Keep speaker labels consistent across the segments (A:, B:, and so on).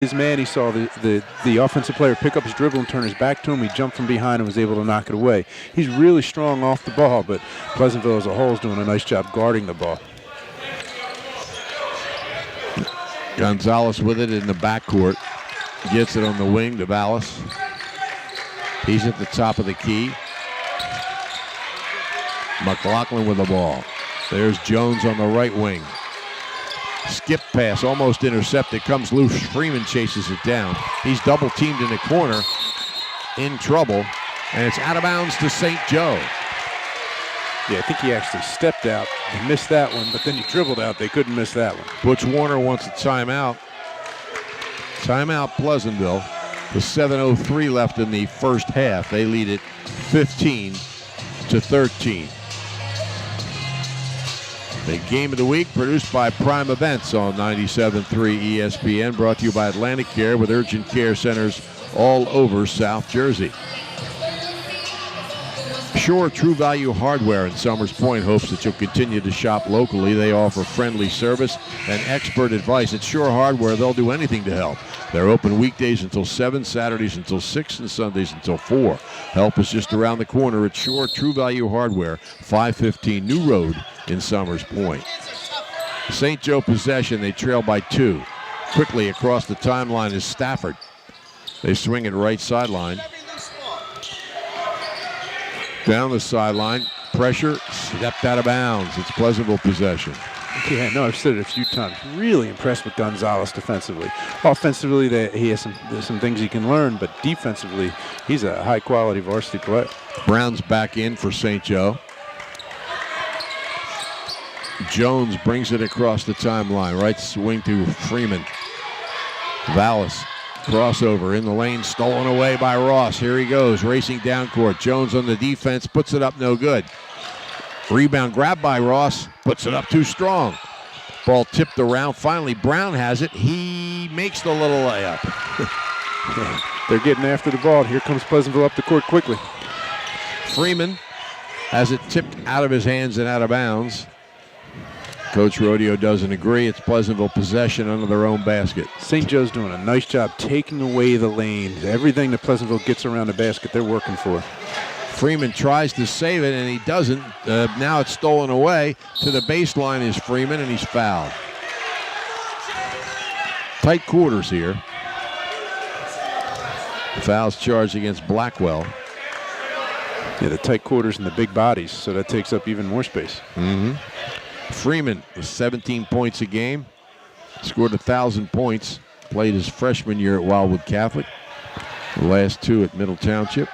A: his man. He saw the offensive player pick up his dribble and turn his back to him. He jumped from behind and was able to knock it away. He's really strong off the ball, but Pleasantville as a whole is doing a nice job guarding the ball.
B: Gonzalez with it in the backcourt. Gets it on the wing to Vallis. He's at the top of the key. McLaughlin with the ball. There's Jones on the right wing. Skip pass, almost intercepted, comes loose. Freeman chases it down. He's double teamed in the corner, in trouble, and it's out of bounds to St. Joe.
A: Yeah, I think he actually stepped out and missed that one, but then he dribbled out. They couldn't miss that one.
B: Butch Warner wants a timeout. Timeout Pleasantville. With 7:03 left in the first half. They lead it 15-13. The Game of the Week produced by Prime Events on 97.3 ESPN. Brought to you by Atlantic Care with urgent care centers all over South Jersey. Shore True Value Hardware in Summers Point hopes that you'll continue to shop locally. They offer friendly service and expert advice. At Shore Hardware, they'll do anything to help. They're open weekdays until 7, Saturdays until 6, and Sundays until 4. Help is just around the corner at Shore True Value Hardware, 515 New Road in Summers Point. St. Joe possession, they trail by 2. Quickly across the timeline is Stafford. They swing it right sideline. Down the sideline, pressure, stepped out of bounds. It's Pleasantville possession.
A: Yeah, no, I've said it a few times. Really impressed with Gonzalez defensively. Offensively, he has some things he can learn, but defensively, he's a high-quality varsity player.
B: Brown's back in for St. Joe. Jones brings it across the timeline. Right swing to Freeman. Vallis. Crossover in the lane, stolen away by Ross. Here he goes, racing down court. Jones on the defense, puts it up, no good. Rebound grabbed by Ross, puts it up too strong. Ball tipped around. Finally, Brown has it. He makes the little layup.
A: They're getting after the ball. Here comes Pleasantville up the court quickly.
B: Freeman has it tipped out of his hands and out of bounds. Coach Rodeo doesn't agree. It's Pleasantville possession under their own basket.
A: St. Joe's doing a nice job taking away the lanes. Everything that Pleasantville gets around the basket, they're working for.
B: Freeman tries to save it, and he doesn't. Now it's stolen away. To the baseline is Freeman, and he's fouled. Tight quarters here. Fouls charged against Blackwell.
A: Yeah, the tight quarters and the big bodies, so that takes up even more space.
B: Mm-hmm. Freeman with 17 points a game. Scored 1,000 points. Played his freshman year at Wildwood Catholic. The last 2 at Middle Township.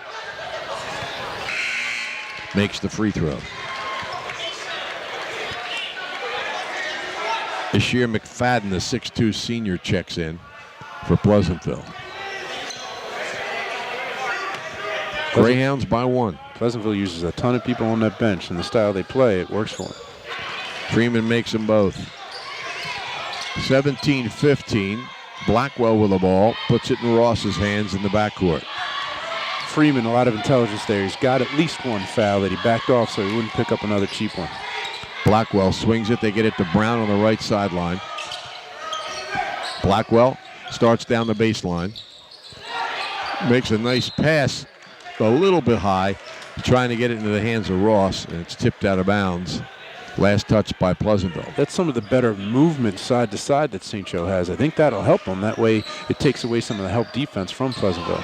B: Makes the free throw. Ashir McFadden, the 6'2 senior, checks in for Pleasantville. Greyhounds by 1.
A: Pleasantville uses a ton of people on that bench, and the style they play, it works for them.
B: Freeman makes them both. 17-15. Blackwell with the ball. Puts it in Ross's hands in the backcourt.
A: Freeman, a lot of intelligence there. He's got at least one foul that he backed off so he wouldn't pick up another cheap one.
B: Blackwell swings it. They get it to Brown on the right sideline. Blackwell starts down the baseline. Makes a nice pass, a little bit high, trying to get it into the hands of Ross, and it's tipped out of bounds. Last touch by Pleasantville.
A: That's some of the better movement side to side that St. Joe has. I think that'll help them. That way it takes away some of the help defense from Pleasantville.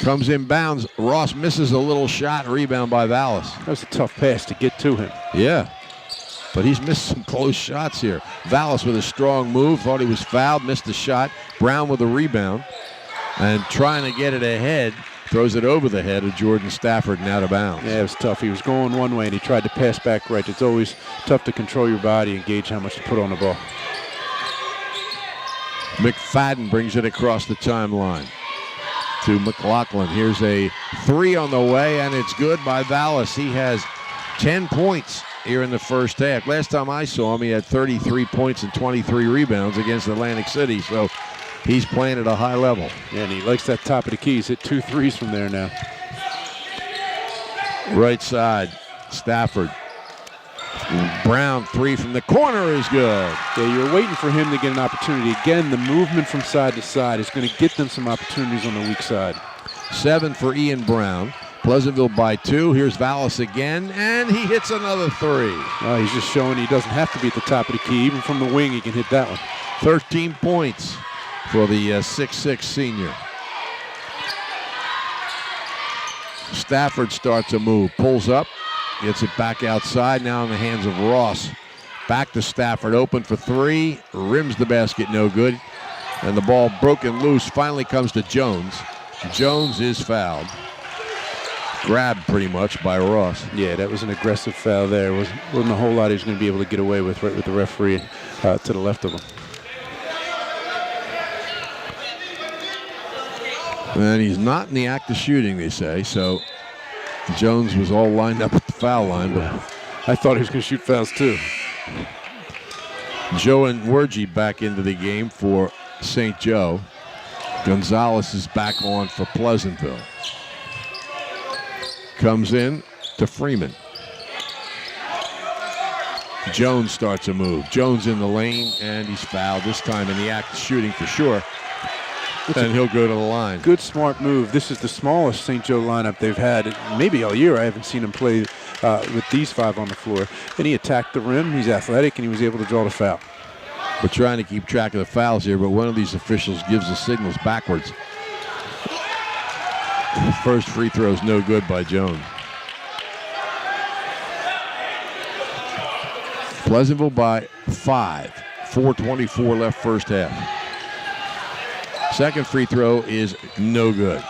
B: Comes in bounds. Ross misses a little shot. Rebound by Vallis.
A: That was a tough pass to get to him.
B: Yeah, but he's missed some close shots here. Vallis with a strong move. Thought he was fouled. Missed the shot. Brown with a rebound. And trying to get it ahead. Throws it over the head of Jordan Stafford and out of bounds.
A: Yeah, it was tough. He was going one way and he tried to pass back right. It's always tough to control your body and gauge how much to put on the ball.
B: McFadden brings it across the timeline to McLaughlin. Here's a 3 on the way, and it's good by Vallis. He has 10 points here in the first half. Last time I saw him, he had 33 points and 23 rebounds against Atlantic City. So he's playing at a high level.
A: Yeah, and he likes that top of the key. He's hit 2 threes from there now.
B: Right side, Stafford. Brown, three from the corner is good.
A: Yeah, you're waiting for him to get an opportunity. Again, the movement from side to side is going to get them some opportunities on the weak side.
B: 7 for Ian Brown. Pleasantville by 2. Here's Vallis again, and he hits another 3.
A: Well, he's just showing he doesn't have to be at the top of the key. Even from the wing, he can hit that one.
B: 13 points for the 6'6 senior. Stafford starts a move, pulls up, gets it back outside, now in the hands of Ross. Back to Stafford, open for 3, rims the basket, no good. And the ball broken loose, finally comes to Jones. Jones is fouled. Grabbed pretty much by Ross.
A: Yeah, that was an aggressive foul there. Wasn't a whole lot he was going to be able to get away with right with the referee to the left of him.
B: And he's not in the act of shooting, they say, so Jones was all lined up at the foul line, but
A: I thought he was going to shoot fouls too.
B: Joe and Wergy back into the game for St. Joe. Gonzalez is back on for Pleasantville. Comes in to Freeman. Jones starts a move. Jones in the lane, and he's fouled, this time in the act of shooting for sure. And he'll go to the line.
A: Good, smart move. This is the smallest St. Joe lineup they've had maybe all year. I haven't seen him play with these 5 on the floor. And he attacked the rim. He's athletic, and he was able to draw the foul.
B: We're trying to keep track of the fouls here, but one of these officials gives the signals backwards. First free throw is no good by Jones. Pleasantville by 5. 4:24 left first half. Second free throw is no good.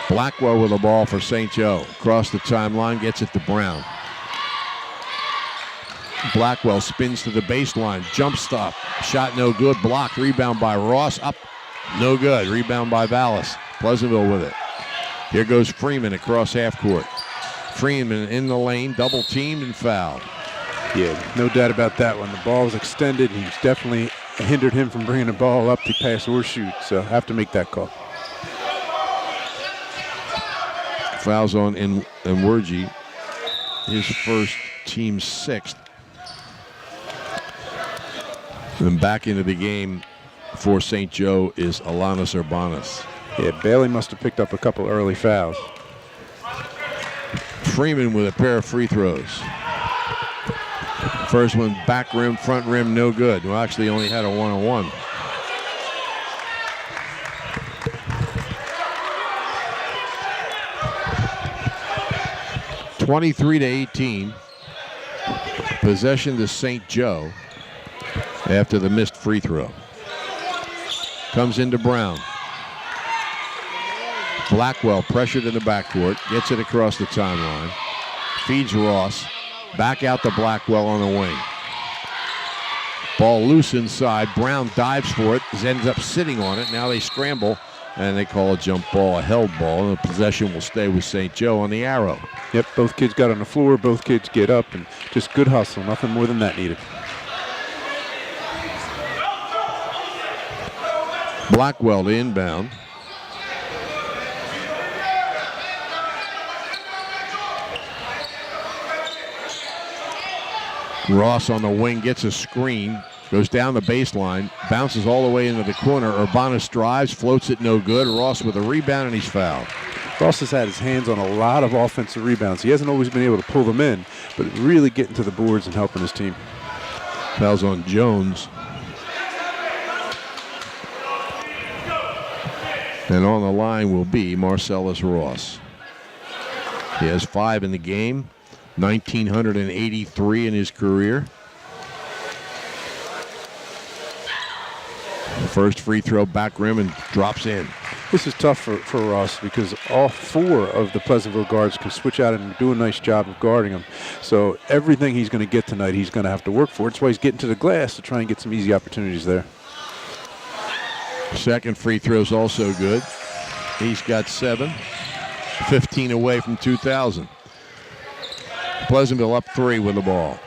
B: Blackwell with the ball for St. Joe. Across the timeline, gets it to Brown. Blackwell spins to the baseline. Jump stop. Shot no good. Blocked. Rebound by Ross. Up. No good. Rebound by Vallis. Pleasantville with it. Here goes Freeman across half court. Freeman in the lane. Double teamed and fouled.
A: Yeah, no doubt about that one. The ball was extended. He's definitely hindered him from bringing the ball up to pass or shoot. So have to make that call.
B: Fouls on in Wergy. His first, team's 6th. And back into the game for St. Joe is Alanis Urbanas.
A: Yeah, Bailey must have picked up a couple early fouls.
B: Freeman with a pair of free throws. First one, back rim, front rim, no good. Well, actually only had a one-on-one. (23-18). Possession to St. Joe after the missed free throw. Comes into Brown. Blackwell pressured in the backcourt, gets it across the timeline, feeds Ross, back out to Blackwell on the wing. Ball loose inside, Brown dives for it, ends up sitting on it. Now they scramble, and they call a jump ball, a held ball, and the possession will stay with St. Joe on the arrow.
A: Yep, both kids got on the floor, both kids get up, and just good hustle, nothing more than that needed.
B: Blackwell to inbound. Ross on the wing gets a screen, goes down the baseline, bounces all the way into the corner. Urbanas drives, floats it no good. Ross with a rebound, and he's fouled.
A: Ross has had his hands on a lot of offensive rebounds. He hasn't always been able to pull them in, but really getting to the boards and helping his team.
B: Fouls on Jones. And on the line will be Marcellus Ross. He has 5 in the game, 1,983 in his career. First free throw, back rim, and drops in.
A: This is tough for Ross because all 4 of the Pleasantville guards can switch out and do a nice job of guarding him. So everything he's going to get tonight, he's going to have to work for. That's why he's getting to the glass to try and get some easy opportunities there.
B: Second free throw is also good. He's got 7, 15 away from 2,000. Pleasantville up 3 with the ball.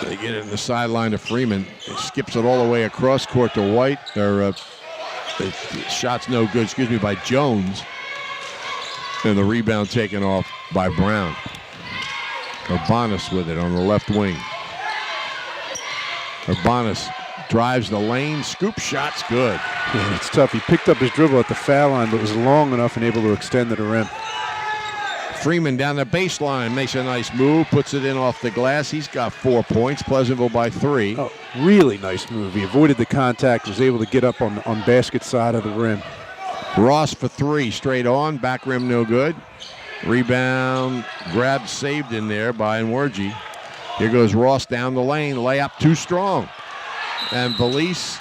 B: They get it in the sideline to Freeman. He skips it all the way across court to White. The shot's no good, by Jones. And the rebound taken off by Brown. Urbanus with it on the left wing. Urbanus drives the lane, scoop shot's good.
A: Yeah, it's tough. He picked up his dribble at the foul line, but was long enough and able to extend to the rim.
B: Freeman down the baseline, makes a nice move, puts it in off the glass. He's got 4 points. Pleasantville by 3.
A: Oh, really nice move. He avoided the contact, was able to get up on basket side of the rim.
B: Ross for 3, straight on, back rim no good. Rebound, grabbed, saved in there by Nwerji. Here goes Ross down the lane, layup too strong. And Valise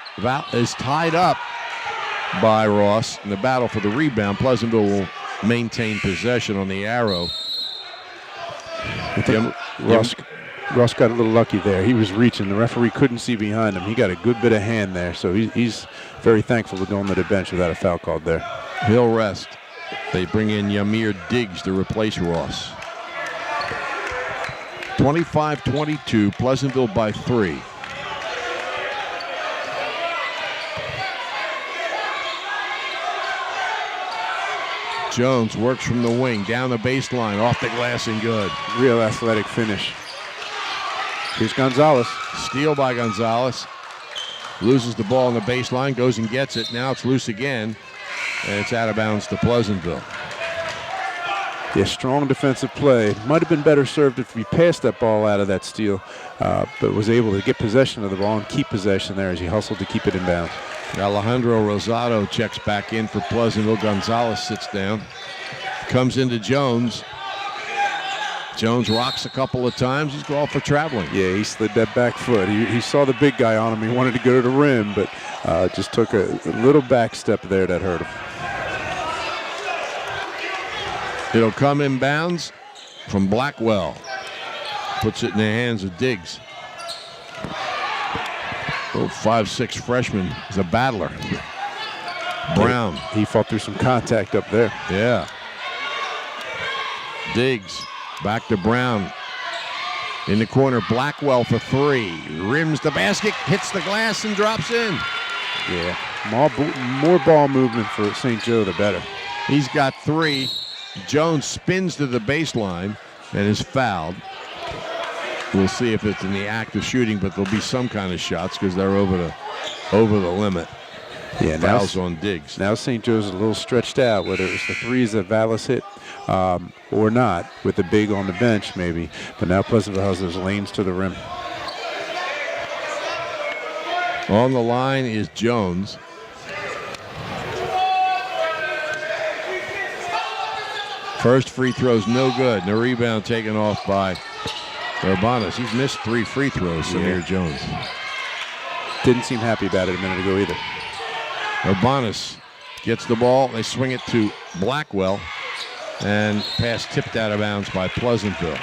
B: is tied up by Ross in the battle for the rebound. Pleasantville will maintain possession on the arrow.
A: Ross got a little lucky there. He was reaching. The referee couldn't see behind him. He got a good bit of hand there, so he's very thankful to go on to the bench without a foul called there.
B: He'll rest. They bring in Yamir Diggs to replace Ross. 25-22, Pleasantville by 3. Jones works from the wing, down the baseline, off the glass and good.
A: Real athletic finish. Here's Gonzalez.
B: Steal by Gonzalez. Loses the ball on the baseline, goes and gets it. Now it's loose again, and it's out of bounds to Pleasantville.
A: Yeah, strong defensive play. Might have been better served if he passed that ball out of that steal, but was able to get possession of the ball and keep possession there as he hustled to keep it in bounds.
B: Alejandro Rosado checks back in for Pleasantville. Gonzalez sits down. Comes into Jones. Jones rocks a couple of times. He's going for traveling.
A: Yeah, he slid that back foot. He saw the big guy on him. He wanted to go to the rim, but just took a little back step there that hurt him.
B: It'll come inbounds from Blackwell. Puts it in the hands of Diggs. Oh, 5'6" freshman is a battler. Brown.
A: He fought through some contact up there.
B: Yeah. Diggs back to Brown. In the corner, Blackwell for 3. Rims the basket, hits the glass, and drops in.
A: Yeah. More ball movement for St. Joe, the better.
B: He's got 3. Jones spins to the baseline and is fouled. We'll see if it's in the act of shooting, but there'll be some kind of shots because they're over the limit.
A: Yeah,
B: fouls on Diggs.
A: Now St. Joe's a little stretched out, whether it's the threes that Vallis hit or not, with the big on the bench maybe. But now Pleasantville has those lanes to the rim.
B: On the line is Jones. First free throw's no good. And the rebound taken off by Urbanus. He's missed 3 free throws, Samir Jones.
A: Didn't seem happy about it a minute ago either.
B: Urbanus gets the ball. They swing it to Blackwell. And pass tipped out of bounds by Pleasantville.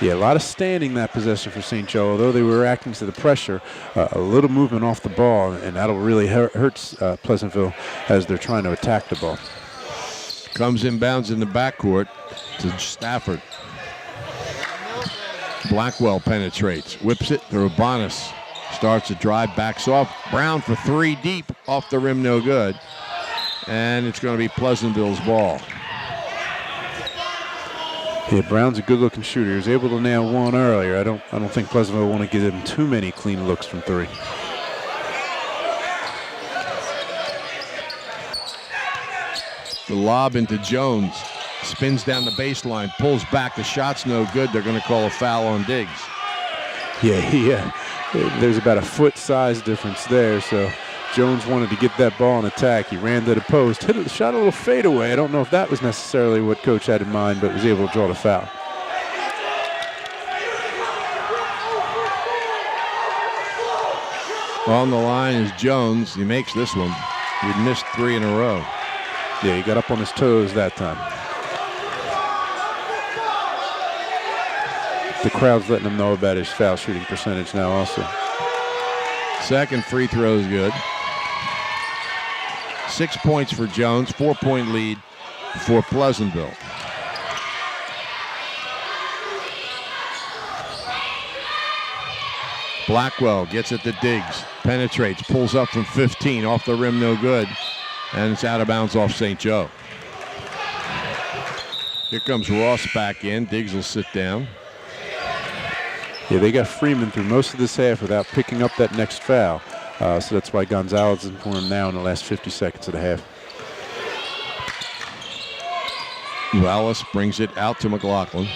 A: Yeah, a lot of standing that possession for St. Joe. Although they were reacting to the pressure, a little movement off the ball, and that'll really hurt Pleasantville as they're trying to attack the ball.
B: Comes inbounds in the backcourt to Stafford. Blackwell penetrates, whips it to Urbanus. Starts a drive, backs off. Brown for 3 deep, off the rim, no good. And it's going to be Pleasantville's ball.
A: Yeah, Brown's a good-looking shooter. He was able to nail 1 earlier. I don't think Pleasantville want to give him too many clean looks from 3.
B: The lob into Jones. Spins down the baseline, pulls back. The shot's no good. They're going to call a foul on Diggs.
A: Yeah, there's about a foot size difference there, so Jones wanted to get that ball in attack. He ran to the post, shot a little fadeaway. I don't know if that was necessarily what Coach had in mind, but was able to draw the foul.
B: On the line is Jones. He makes this one. He'd missed 3 in a row.
A: Yeah, he got up on his toes that time. The crowd's letting him know about his foul shooting percentage now also.
B: Second free throw is good. 6 points for Jones, 4-point lead for Pleasantville. Blackwell gets it to Diggs, penetrates, pulls up from 15, off the rim, no good, and it's out of bounds off St. Joe. Here comes Ross back in. Diggs will sit down.
A: Yeah, they got Freeman through most of this half without picking up that next foul. So that's why Gonzalez is for him now in the last 50 seconds of the half.
B: Wallace brings it out to McFadden.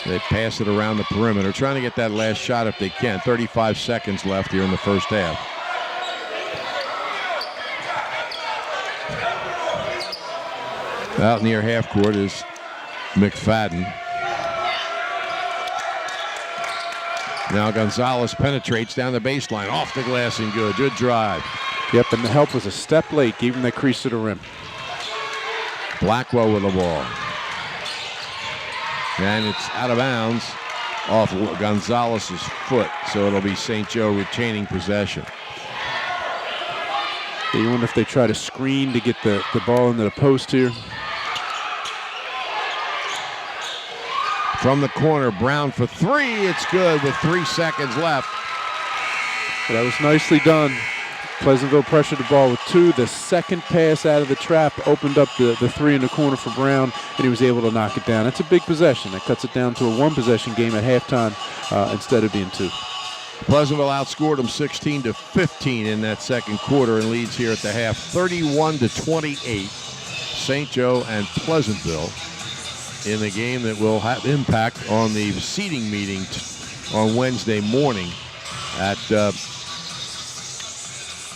B: They pass it around the perimeter, trying to get that last shot if they can. 35 seconds left here in the first half. Out near half court is McFadden. Now Gonzalez penetrates down the baseline, off the glass and good. Good drive.
A: Yep, and the help was a step late, gave him that crease to the rim.
B: Blackwell with the ball. And it's out of bounds off Gonzalez's foot, so it'll be St. Joe retaining possession.
A: You wonder if they try to screen to get the ball into the post here.
B: From the corner, Brown for three. It's good with 3 seconds left.
A: But that was nicely done. Pleasantville pressured the ball with 2. The second pass out of the trap opened up the 3 in the corner for Brown, and he was able to knock it down. That's a big possession. That cuts it down to a 1-possession game at halftime instead of being 2.
B: Pleasantville outscored them 16-15 in that second quarter and leads here at the half 31-28. St. Joe and Pleasantville in the game that will have impact on the seeding meeting on Wednesday morning at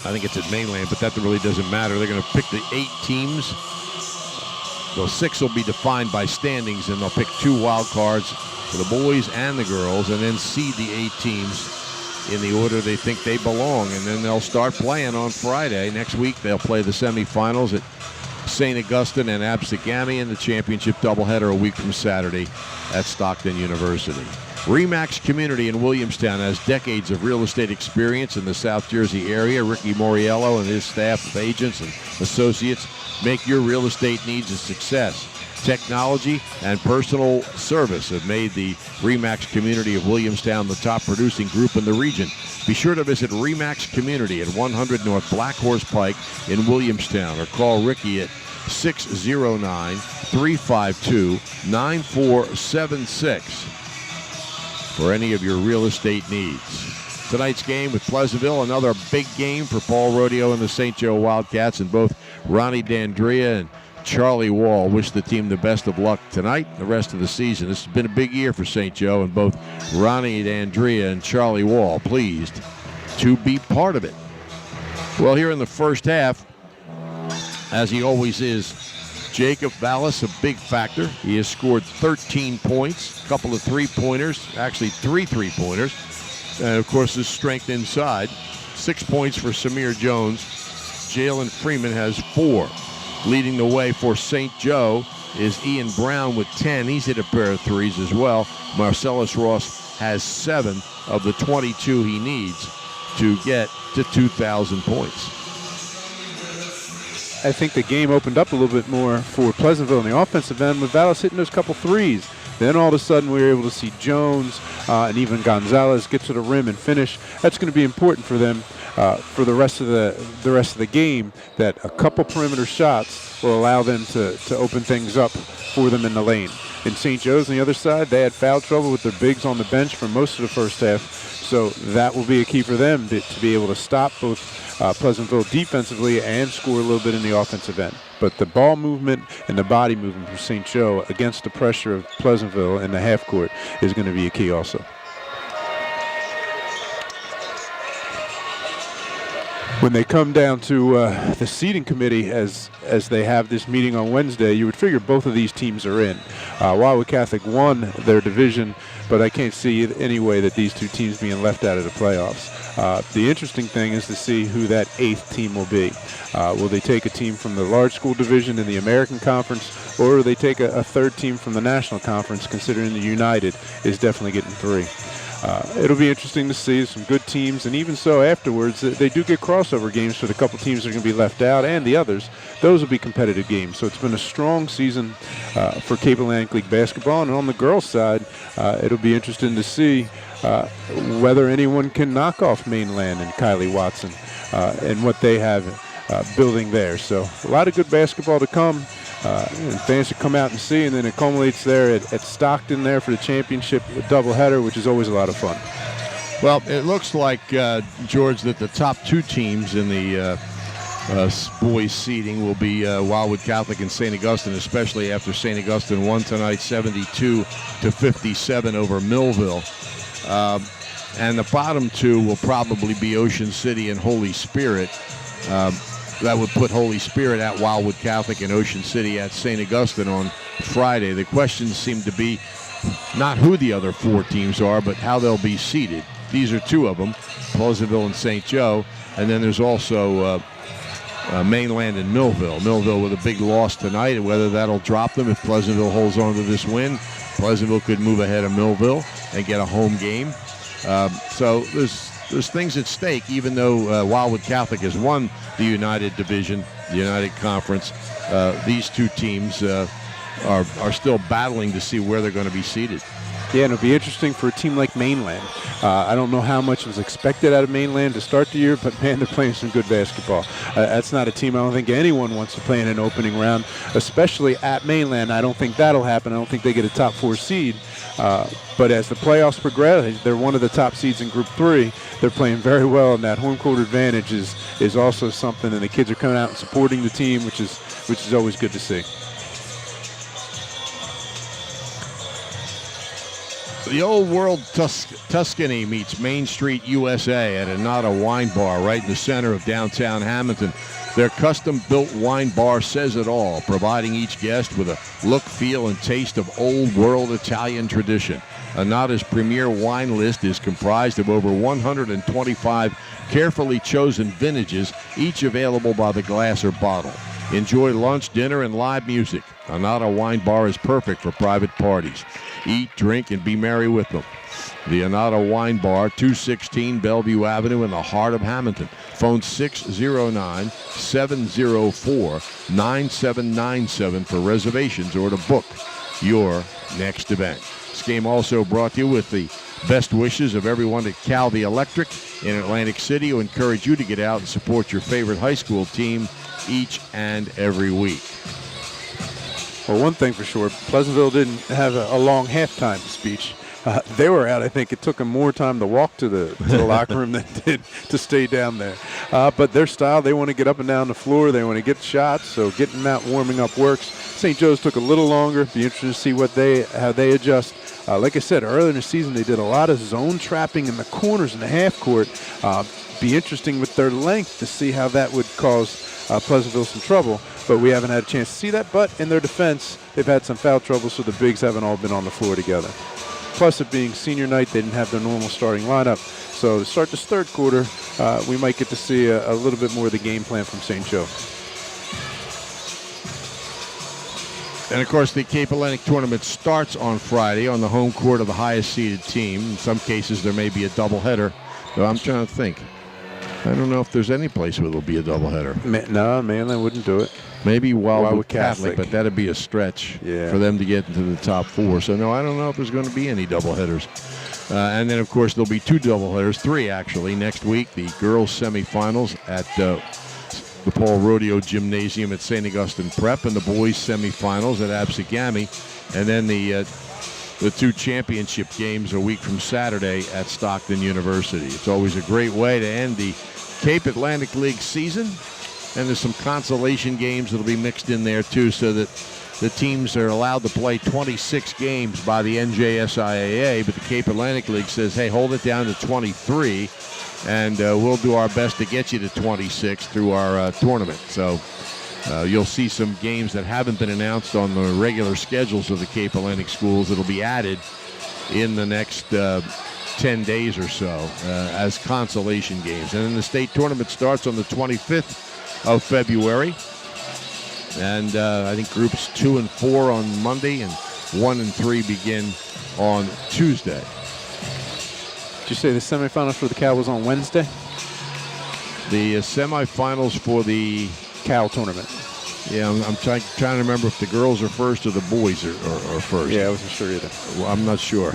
B: I think it's at Mainland, but that really doesn't matter. They're going to pick the 8 teams. Those 6 will be defined by standings, and they'll pick 2 wild cards for the boys and the girls, and then seed the 8 teams in the order they think they belong. And then they'll start playing on Friday. Next week, they'll play the semifinals at St. Augustine and Absegami, and the championship doubleheader a week from Saturday at Stockton University. RE/MAX Community in Williamstown has decades of real estate experience in the South Jersey area. Ricky Moriello and his staff of agents and associates make your real estate needs a success. Technology and personal service have made the RE/MAX Community of Williamstown the top producing group in the region. Be sure to visit RE/MAX Community at 100 North Black Horse Pike in Williamstown, or call Ricky at 609-352-9476 for any of your real estate needs. Tonight's game with Pleasantville, another big game for Paul Rodeo and the St. Joe Wildcats, and both Ronnie D'Andrea and Charlie Wall wish the team the best of luck tonight and the rest of the season. This has been a big year for St. Joe, and both Ronnie D'Andrea and Charlie Wall pleased to be part of it. Well, here in the first half, as he always is, Jacob Vallis, a big factor. He has scored 13 points, a couple of three-pointers, actually 3 three-pointers, and of course his strength inside. 6 points for Samir Jones. Jalen Freeman has 4. Leading the way for St. Joe is Ian Brown with 10. He's hit a pair of threes as well. Marcellus Ross has 7 of the 22 he needs to get to 2,000 points.
A: I think the game opened up a little bit more for Pleasantville in the offensive end with Vallis hitting those couple threes. Then all of a sudden we were able to see Jones and even Gonzalez get to the rim and finish. That's going to be important for them for the rest of the game, that a couple perimeter shots will allow them to open things up for them in the lane. In St. Joe's on the other side, they had foul trouble with their bigs on the bench for most of the first half, so that will be a key for them to be able to stop both Pleasantville defensively and score a little bit in the offensive end. But the ball movement and the body movement from St. Joe against the pressure of Pleasantville in the half court is going to be a key also. When they come down to the seeding committee, as they have this meeting on Wednesday, you would figure both of these teams are in. Wildwood Catholic won their division, but I can't see any way that these two teams being left out of the playoffs. The interesting thing is to see who that 8th team will be. Will they take a team from the large school division in the American Conference, or will they take a 3rd team from the National Conference, considering the United is definitely getting 3. It'll be interesting to see some good teams, and even so afterwards, they do get crossover games for the couple teams that are going to be left out and the others. Those will be competitive games. So it's been a strong season for Cape Atlantic League basketball, and on the girls' side, it'll be interesting to see whether anyone can knock off Mainland and Kylie Watson and what they have building there. So a lot of good basketball to come. and fans should come out and see. And then it culminates there at Stockton there for the championship doubleheader, which is always a lot of fun.
B: Well, it looks like, George, that the top two teams in the boys seeding will be Wildwood Catholic and St. Augustine, especially after St. Augustine won tonight 72-57 over Millville. And the bottom two will probably be Ocean City and Holy Spirit. That would put Holy Spirit at Wildwood Catholic and Ocean City at St. Augustine on Friday. The questions seem to be not who the other four teams are, but how they'll be seeded. These are two of them, Pleasantville and St. Joe. And then there's also Mainland and Millville. Millville with a big loss tonight, and whether that'll drop them if Pleasantville holds on to this win. Pleasantville could move ahead of Millville and get a home game. So there's things at stake, even though Wildwood Catholic has won the United Division, the United Conference. These two teams are still battling to see where they're going to be seated.
A: Yeah, and it'll be interesting for a team like Mainland. I don't know how much was expected out of Mainland to start the year, but man, they're playing some good basketball. That's not a team I don't think anyone wants to play in an opening round, especially at Mainland. I don't think that'll happen. I don't think they get a top 4 seed. But as the playoffs progress, they're one of the top seeds in Group 3. They're playing very well, and that home court advantage is also something. And the kids are coming out and supporting the team, which is always good to see.
B: The Old World Tuscany meets Main Street USA at Anata Wine Bar right in the center of downtown Hammonton. Their custom-built wine bar says it all, providing each guest with a look, feel, and taste of Old World Italian tradition. Anata's premier wine list is comprised of over 125 carefully chosen vintages, each available by the glass or bottle. Enjoy lunch, dinner, and live music. Anata Wine Bar is perfect for private parties. Eat, drink, and be merry with them. The Anata Wine Bar, 216 Bellevue Avenue in the heart of Hammonton. Phone 609-704-9797 for reservations or to book your next event. This game also brought to you with the best wishes of everyone at Cal the Electric in Atlantic City, who encourage you to get out and support your favorite high school team each and every week.
A: Well, one thing for sure, Pleasantville didn't have a long halftime speech. They were out. I think it took them more time to walk to the locker room than it did to stay down there. But their style, they want to get up and down the floor. They want to get shots, so getting them out warming up works. St. Joe's took a little longer. Be interested to see how they adjust. Like I said, earlier in the season, they did a lot of zone trapping in the corners in the half court. Be interesting with their length to see how that would cause Pleasantville some trouble. But we haven't had a chance to see that. But in their defense, they've had some foul trouble, so the bigs haven't all been on the floor together. Plus, it being senior night, they didn't have their normal starting lineup. So to start this third quarter, we might get to see a little bit more of the game plan from St. Joe.
B: And, of course, the Cape Atlantic tournament starts on Friday on the home court of the highest-seeded team. In some cases, there may be a doubleheader. So I'm trying to think. I don't know if there's any place where there'll be a doubleheader.
A: No, Mainland wouldn't do it.
B: Maybe Wildwood Catholic, but that'd be a stretch
A: for
B: them to get into the top 4. So, no, I don't know if there's going to be any doubleheaders. And then, of course, there'll be 2 doubleheaders, 3 actually, next week. The girls' semifinals at the Paul Rodeo Gymnasium at St. Augustine Prep, and the boys' semifinals at Absegami. And then the 2 championship games a week from Saturday at Stockton University. It's always a great way to end the Cape Atlantic League season. And there's some consolation games that'll be mixed in there, too, so that the teams are allowed to play 26 games by the NJSIAA, but the Cape Atlantic League says, hey, hold it down to 23, and we'll do our best to get you to 26 through our tournament. So you'll see some games that haven't been announced on the regular schedules of the Cape Atlantic schools that'll be added in the next 10 days or so as consolation games. And then the state tournament starts on the 25th of February, and I think groups 2 and 4 on Monday, and 1 and 3 begin on Tuesday.
A: Did you say the semifinals for the Cal was on Wednesday?
B: The semifinals for the
A: Cal tournament.
B: Yeah, I'm trying to remember if the girls are first or the boys are first.
A: Yeah, I wasn't sure either.
B: Well, I'm not sure.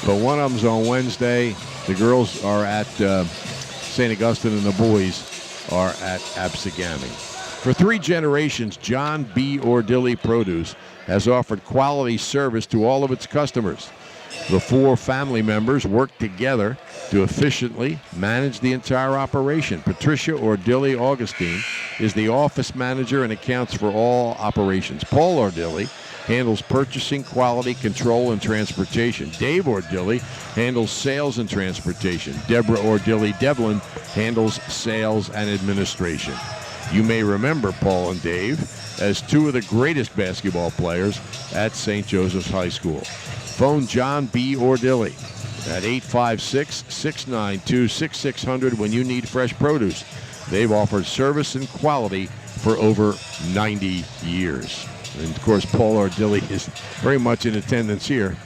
B: But one of them's on Wednesday. The girls are at St. Augustine, and the boys are at Absegami. For 3 generations, John B. Ordilli Produce has offered quality service to all of its customers. The 4 family members work together to efficiently manage the entire operation. Patricia Ordilli Augustine is the office manager and accounts for all operations. Paul Ordilli handles purchasing, quality control, and transportation. Dave Ordilli handles sales and transportation. Deborah Ordilli Devlin handles sales and administration. You may remember Paul and Dave as 2 of the greatest basketball players at St. Joseph's High School. Phone John B. Ordilli at 856-692-6600 when you need fresh produce. They've offered service and quality for over 90 years. And, of course, Paul Ordilli is very much in attendance here,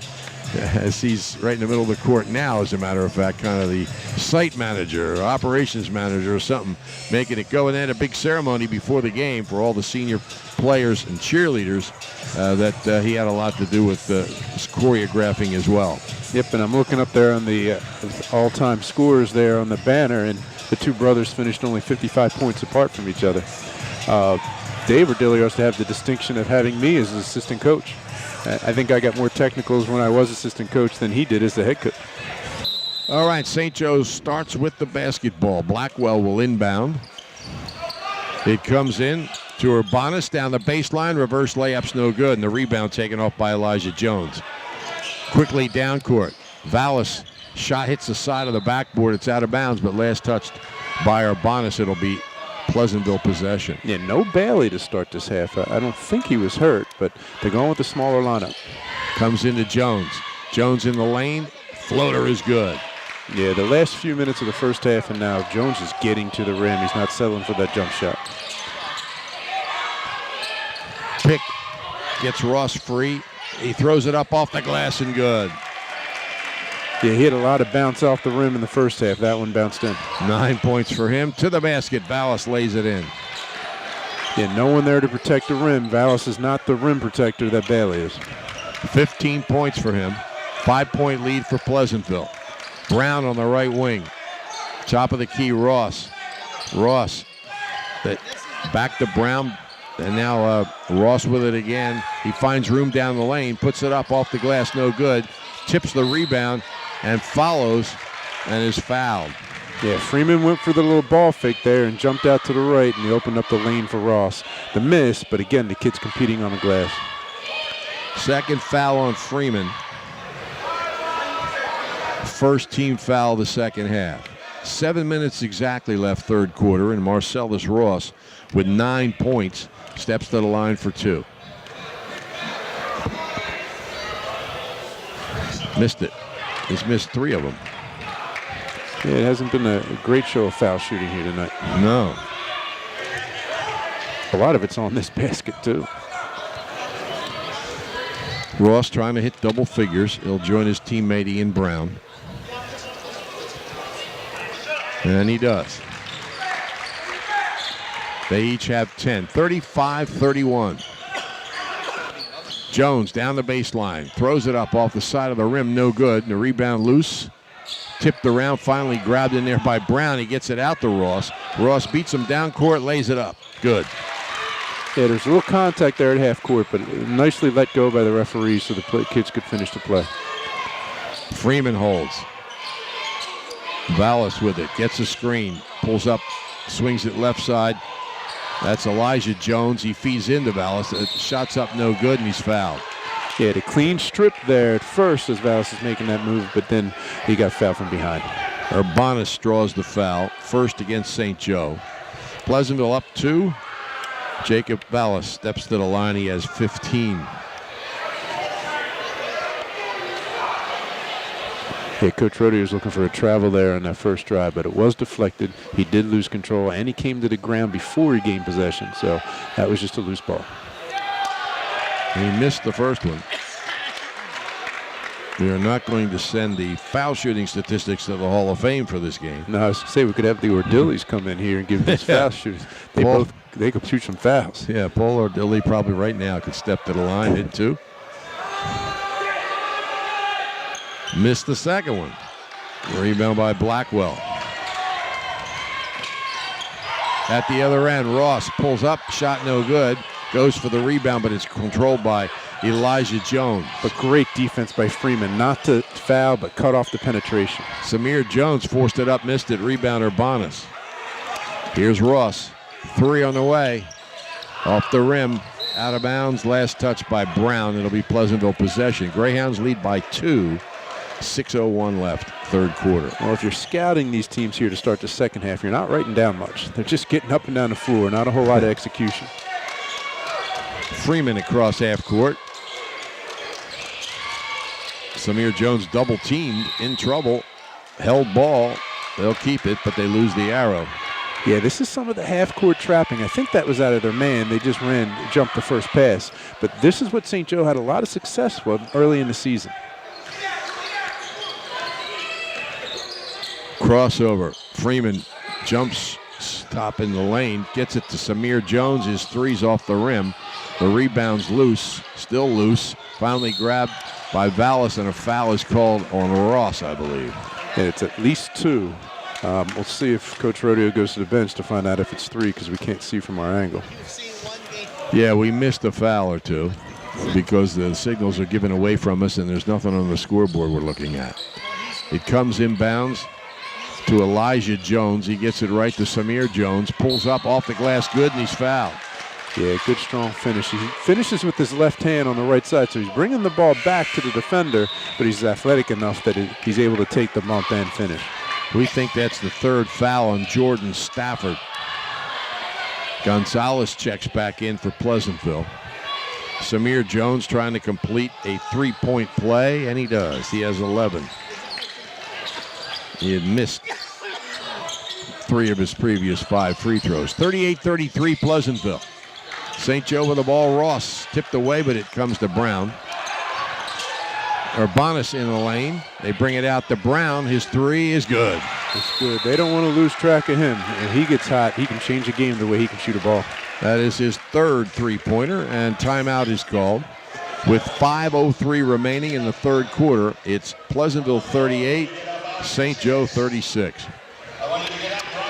B: as he's right in the middle of the court now, as a matter of fact, kind of the site manager or operations manager or something, making it go. And they had a big ceremony before the game for all the senior players and cheerleaders that he had a lot to do with choreographing as well.
A: Yep, and I'm looking up there on the all-time scores there on the banner, and the 2 brothers finished only 55 points apart from each other. Dave Ordilli used to have the distinction of having me as his assistant coach. I think I got more technicals when I was assistant coach than he did as the head coach.
B: All right, St. Joe's starts with the basketball. Blackwell will inbound. It comes in to Urbanus down the baseline. Reverse layup's no good, and the rebound taken off by Elijah Jones. Quickly down court. Vallis shot hits the side of the backboard. It's out of bounds, but last touched by Urbanus. It'll be Pleasantville possession.
A: Yeah, no Bailey to start this half. I don't think he was hurt, but they're going with the smaller lineup.
B: Comes into Jones. Jones in the lane. Floater is good.
A: Yeah, the last few minutes of the first half, and now Jones is getting to the rim. He's not settling for that jump shot.
B: Pick gets Ross free. He throws it up off the glass and good.
A: Yeah, he had a lot of bounce off the rim in the first half. That one bounced in.
B: 9 points for him. To the basket. Vallis lays it in.
A: Yeah, no one there to protect the rim. Vallis is not the rim protector that Bailey is.
B: 15 points for him. 5-point lead for Pleasantville. Brown on the right wing. Top of the key, Ross. Ross back to Brown. And now Ross with it again. He finds room down the lane. Puts it up off the glass. No good. Tips the rebound and follows and is fouled.
A: Yeah, Freeman went for the little ball fake there and jumped out to the right, and he opened up the lane for Ross. The miss, but again, the kid's competing on the glass.
B: Second foul on Freeman. First team foul of the second half. 7 minutes exactly left third quarter, and Marcellus Ross with 9 points steps to the line for 2. Missed it. He's missed 3 of them.
A: Yeah, it hasn't been a great show of foul shooting here tonight.
B: No.
A: A lot of it's on this basket, too.
B: Ross trying to hit double figures. He'll join his teammate Ian Brown. And he does. They each have 10. 35-31. Jones down the baseline. Throws it up off the side of the rim. No good. And the rebound loose. Tipped around. Finally grabbed in there by Brown. He gets it out to Ross. Ross beats him down court. Lays it up. Good.
A: Yeah, there's a little contact there at half court, but nicely let go by the referees so the kids could finish the play.
B: Freeman holds. Vallis with it. Gets a screen. Pulls up. Swings it left side. That's Elijah Jones. He feeds into Vallis. Shot's up no good, and he's fouled.
A: Yeah, the clean strip there at first as Vallis is making that move, but then he got fouled from behind.
B: Urbanus draws the foul. First against St. Joe. Pleasantville up 2. Jacob Vallis steps to the line. He has 15.
A: Yeah, Coach Rody was looking for a travel there on that first drive, but it was deflected. He did lose control, and he came to the ground before he gained possession, so that was just a loose ball.
B: He missed the first one. We are not going to send the foul shooting statistics to the Hall of Fame for this game.
A: No, I was going to say we could have the Ordillis come in here and give these foul shooters. They could shoot some fouls.
B: Yeah, Paul Ordilli probably right now could step to the line, hit 2. Missed the second one. Rebound by Blackwell. At the other end, Ross pulls up, shot no good. Goes for the rebound, but it's controlled by Elijah Jones.
A: But great defense by Freeman, not to foul, but cut off the penetration.
B: Samir Jones forced it up, missed it. Rebound Urbanus. Here's Ross. 3 on the way. Off the rim, out of bounds. Last touch by Brown. It'll be Pleasantville possession. Greyhounds lead by 2. 6:01 left, third quarter.
A: Well, if you're scouting these teams here to start the second half, you're not writing down much. They're just getting up and down the floor, not a whole lot of execution.
B: Freeman across half court. Samir Jones double teamed, in trouble, held ball. They'll keep it, but they lose the arrow.
A: Yeah, this is some of the half-court trapping. I think that was out of their man. They just jumped the first pass. But this is what St. Joe had a lot of success with early in the season.
B: Crossover. Freeman jumps, stop in the lane, gets it to Samir Jones. His three's off the rim. The rebound's loose, still loose. Finally grabbed by Vallis, and a foul is called on Ross, I believe.
A: And it's at least 2. We'll see if Coach Rodeo goes to the bench to find out if it's 3 because we can't see from our angle.
B: Yeah, we missed a foul or 2 because the signals are given away from us and there's nothing on the scoreboard we're looking at. It comes inbounds to Elijah Jones. He gets it right to Samir Jones. Pulls up off the glass good, and he's fouled.
A: Yeah, good strong finish. He finishes with his left hand on the right side, so he's bringing the ball back to the defender, but he's athletic enough that he's able to take the bump and finish.
B: We think that's the 3rd foul on Jordan Stafford. Gonzalez checks back in for Pleasantville. Samir Jones trying to complete a 3-point play, and he does. He has 11. He had missed 3 of his previous 5 free throws. 38-33 Pleasantville. St. Joe with the ball. Ross tipped away, but it comes to Brown. Urbanus in the lane. They bring it out to Brown. His 3 is good.
A: It's good. They don't want to lose track of him. If he gets hot, he can change the game the way he can shoot a ball.
B: That is his 3rd three-pointer, and timeout is called. With 5:03 remaining in the third quarter, it's Pleasantville 38, St. Joe 36.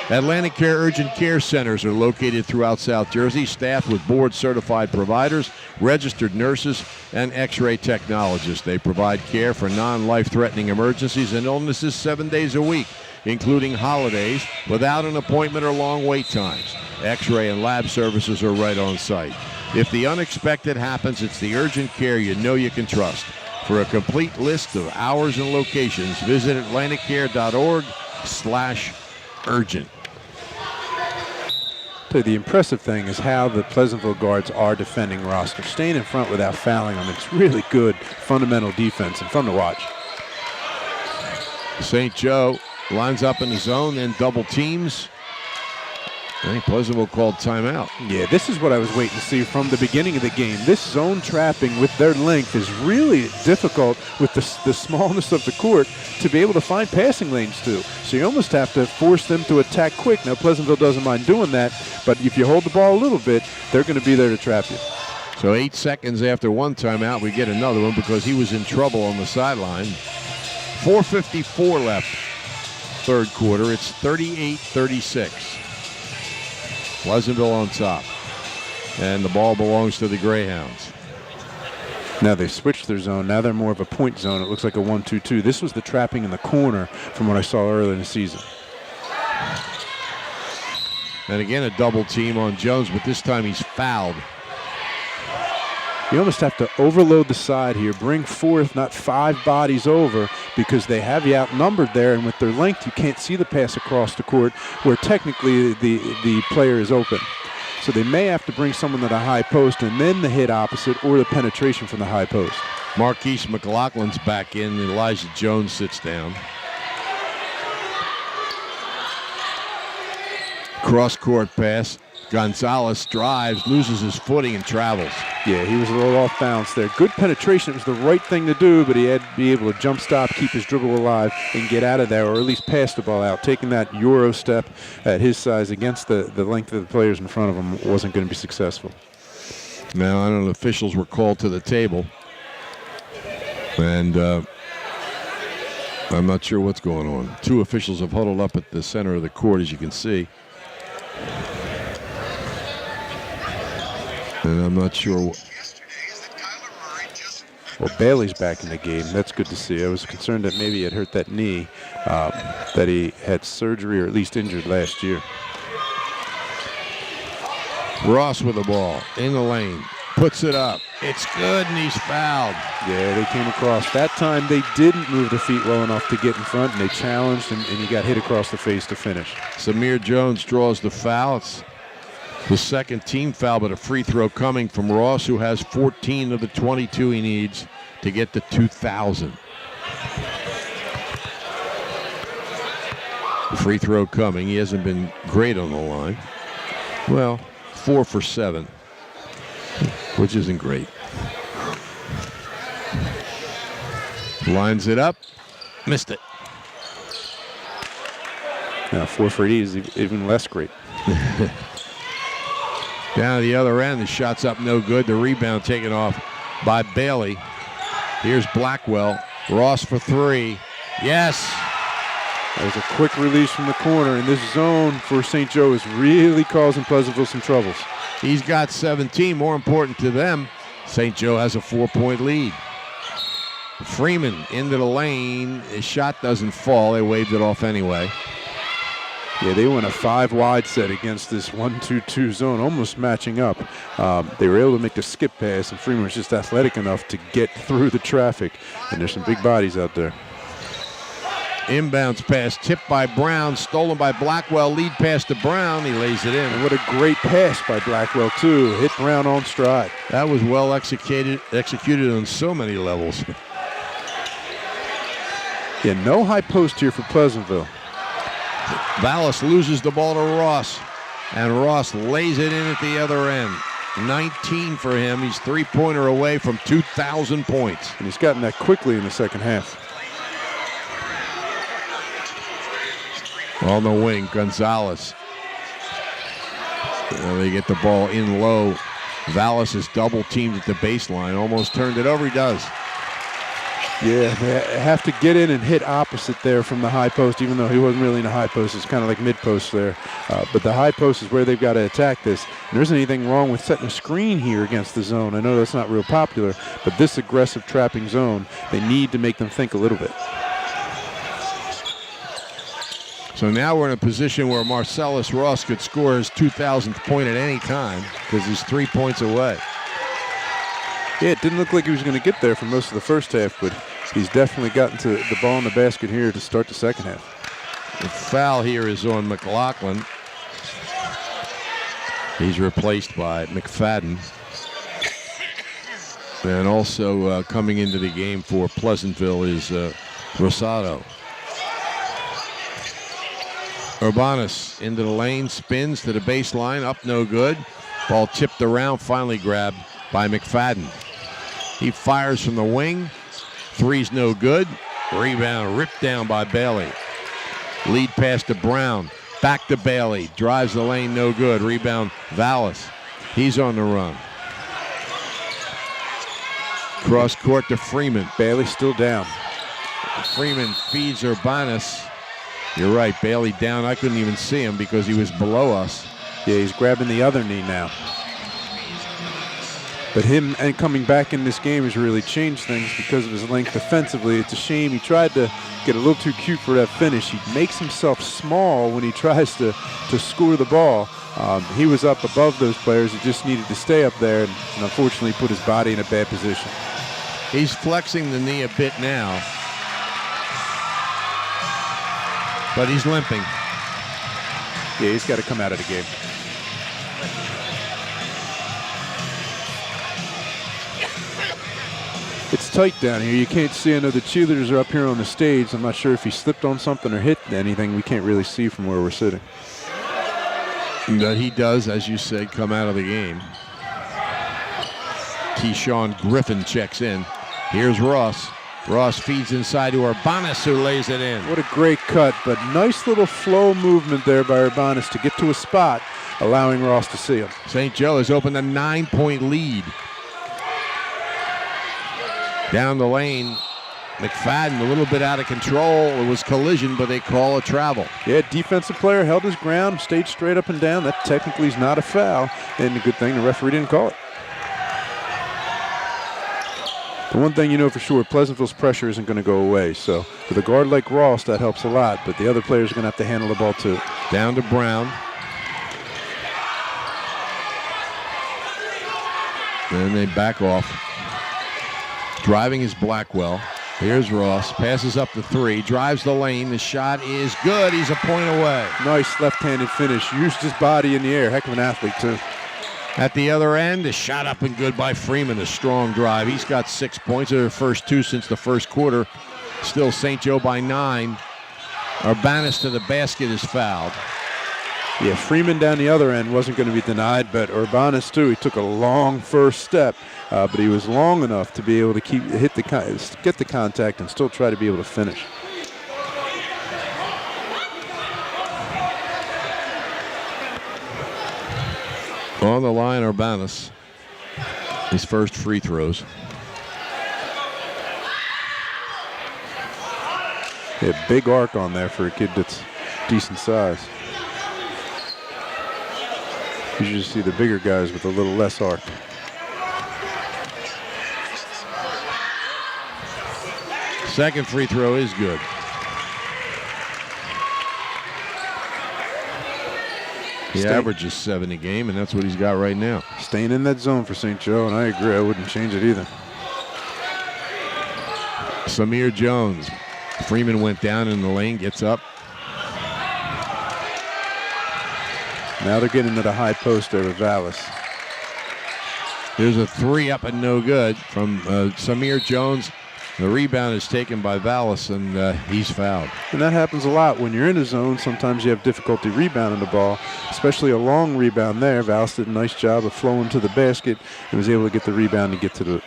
B: Atlantic Care Urgent Care Centers are located throughout South Jersey, staffed with board-certified providers, registered nurses, and X-ray technologists. They provide care for non-life-threatening emergencies and illnesses 7 days a week, including holidays, without an appointment or long wait times. X-ray and lab services are right on site. If the unexpected happens, it's the urgent care you know you can trust. For a complete list of hours and locations, visit atlanticcare.org/urgent.
A: The impressive thing is how the Pleasantville guards are defending Ross. They're staying in front without fouling them. It's really good fundamental defense and fun to watch.
B: St. Joe lines up in the zone, then double teams. I think Pleasantville called timeout.
A: Yeah, this is what I was waiting to see from the beginning of the game. This zone trapping with their length is really difficult with the smallness of the court to be able to find passing lanes to. So you almost have to force them to attack quick. Now, Pleasantville doesn't mind doing that, but if you hold the ball a little bit, they're going to be there to trap you.
B: So 8 seconds after one timeout, we get another one because he was in trouble on the sideline. 4:54 left, third quarter. It's 38-36. Pleasantville on top. And the ball belongs to the Greyhounds.
A: Now they've switched their zone. Now they're more of a point zone. It looks like a 1-2-2. This was the trapping in the corner from what I saw earlier in the season.
B: And again, a double team on Jones, but this time he's fouled.
A: You almost have to overload the side here, bring 4, if not 5 bodies over because they have you outnumbered there, and with their length, you can't see the pass across the court where technically the player is open. So they may have to bring someone to the high post and then the hit opposite or the penetration from the high post.
B: Marquise McLaughlin's back in. Elijah Jones sits down. Cross-court pass. Gonzalez drives, loses his footing, and travels.
A: Yeah, he was a little off balance there. Good penetration. It was the right thing to do, but he had to be able to jump stop, keep his dribble alive, and get out of there, or at least pass the ball out. Taking that Euro step at his size against the length of the players in front of him wasn't going to be successful.
B: Now, I don't know, officials were called to the table, and I'm not sure what's going on. 2 officials have huddled up at the center of the court, as you can see. And I'm not sure.
A: Well, Bailey's back in the game. That's good to see. I was concerned that maybe he had hurt that knee, that he had surgery or at least injured last year.
B: Ross with the ball in the lane. Puts it up. It's good, and he's fouled.
A: Yeah, they came across. That time they didn't move the feet well enough to get in front, and they challenged, and he got hit across the face to finish.
B: Samir Jones draws the foul. It's the second team foul, but a free throw coming from Ross, who has 14 of the 22 he needs to get to 2,000. The free throw coming. He hasn't been great on the line. Well, 4 for 7, which isn't great. Lines it up. Missed it.
A: Now 4 for 8 is even less great.
B: Down the other end, the shot's up no good. The rebound taken off by Bailey. Here's Blackwell. Ross for 3. Yes.
A: That was a quick release from the corner, and this zone for St. Joe is really causing Pleasantville some troubles.
B: He's got 17. More important to them, St. Joe has a 4-point lead. Freeman into the lane. His shot doesn't fall. They waved it off anyway.
A: Yeah, they went a 5-wide set against this 1-2-2 zone, almost matching up. They were able to make the skip pass, and Freeman was just athletic enough to get through the traffic. And there's some big bodies out there.
B: Inbounds pass tipped by Brown, stolen by Blackwell. Lead pass to Brown. He lays it in.
A: And what a great pass by Blackwell, too. Hit Brown on stride.
B: That was well executed on so many levels.
A: Yeah, no high post here for Pleasantville.
B: Vallis loses the ball to Ross, and Ross lays it in at the other end. 19 for him. He's 3-pointer away from 2,000 points.
A: And he's gotten that quickly in the second half.
B: On the wing, Gonzalez. They get the ball in low. Vallis is double teamed at the baseline. Almost turned it over. He does.
A: Yeah, they have to get in and hit opposite there from the high post, even though he wasn't really in the high post. It's kind of like mid-post there. But the high post is where they've got to attack this. And there isn't anything wrong with setting a screen here against the zone. I know that's not real popular, but this aggressive trapping zone, they need to make them think a little bit.
B: So now we're in a position where Marcellus Ross could score his 2,000th point at any time because he's 3 points away.
A: Yeah, it didn't look like he was going to get there for most of the first half, but he's definitely gotten to the ball in the basket here to start the second half.
B: The foul here is on McLaughlin. He's replaced by McFadden. And also coming into the game for Pleasantville is Rosado. Urbanus into the lane, spins to the baseline, up no good. Ball tipped around, finally grabbed by McFadden. He fires from the wing. Three's no good. Rebound ripped down by Bailey. Lead pass to Brown. Back to Bailey. Drives the lane, no good. Rebound Vallis. He's on the run. Cross court to Freeman.
A: Bailey still down.
B: Freeman feeds Urbanus. You're right, Bailey down. I couldn't even see him because he was below us.
A: Yeah, he's grabbing the other knee now. But him and coming back in this game has really changed things because of his length defensively. It's a shame. He tried to get a little too cute for that finish. He makes himself small when he tries to score the ball. He was up above those players. He just needed to stay up there and unfortunately put his body in a bad position.
B: He's flexing the knee a bit now. But he's limping.
A: Yeah, he's got to come out of the game. It's tight down here. You can't see. I know the cheerleaders are up here on the stage. I'm not sure if he slipped on something or hit anything. We can't really see from where we're sitting.
B: But he does, as you said, come out of the game. Keyshawn Griffin checks in. Here's Ross. Ross feeds inside to Urbanus, who lays it in.
A: What a great cut, but nice little flow movement there by Urbanus to get to a spot, allowing Ross to see him.
B: St. Joe has opened a 9-point lead. Down the lane, McFadden a little bit out of control. It was collision, but they call a travel.
A: Yeah, defensive player held his ground, stayed straight up and down. That technically is not a foul, and a good thing the referee didn't call it. The one thing you know for sure, Pleasantville's pressure isn't going to go away. So with a guard like Ross, that helps a lot. But the other players are going to have to handle the ball too.
B: Down to Brown. Then they back off. Driving is Blackwell. Here's Ross. Passes up the 3. Drives the lane. The shot is good. He's a point away.
A: Nice left-handed finish. Used his body in the air. Heck of an athlete too.
B: At the other end, a shot up and good by Freeman. A strong drive. He's got 6 points. They're the first 2 since the first quarter. Still St. Joe by 9. Urbanus to the basket is fouled.
A: Yeah, Freeman down the other end wasn't going to be denied, but Urbanus too. He took a long first step, but he was long enough to be able to get the contact and still try to be able to finish.
B: On the line, Urbanus. His first free throws.
A: Yeah, big arc on there for a kid that's decent size. You usually see the bigger guys with a little less arc.
B: Second free throw is good. He averages 7 a game, and that's what he's got right now.
A: Staying in that zone for St. Joe, and I agree. I wouldn't change it either.
B: Samir Jones. Freeman went down in the lane, gets up.
A: Now they're getting to the high post there with Vallis.
B: There's a 3 up and no good from Samir Jones. The rebound is taken by Vallis, and he's fouled.
A: And that happens a lot. When you're in a zone, sometimes you have difficulty rebounding the ball, especially a long rebound there. Vallis did a nice job of flowing to the basket and was able to get the rebound and get to the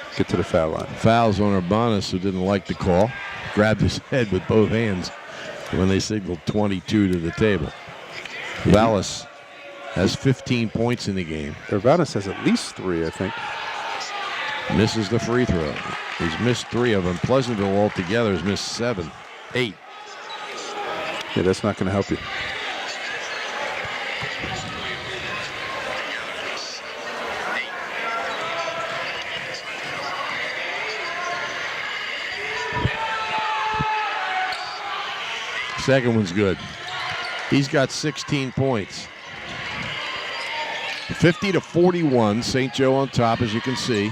A: foul line.
B: Fouls on Urbanus, who didn't like the call. Grabbed his head with both hands when they signaled 22 to the table. Vallis has 15 points in the game.
A: Urbanus has at least 3, I think.
B: Misses the free throw. He's missed 3 of them. Pleasantville altogether has missed 7, 8.
A: Yeah, that's not going to help you.
B: Second one's good. He's got 16 points. 50-41, St. Joe on top, as you can see.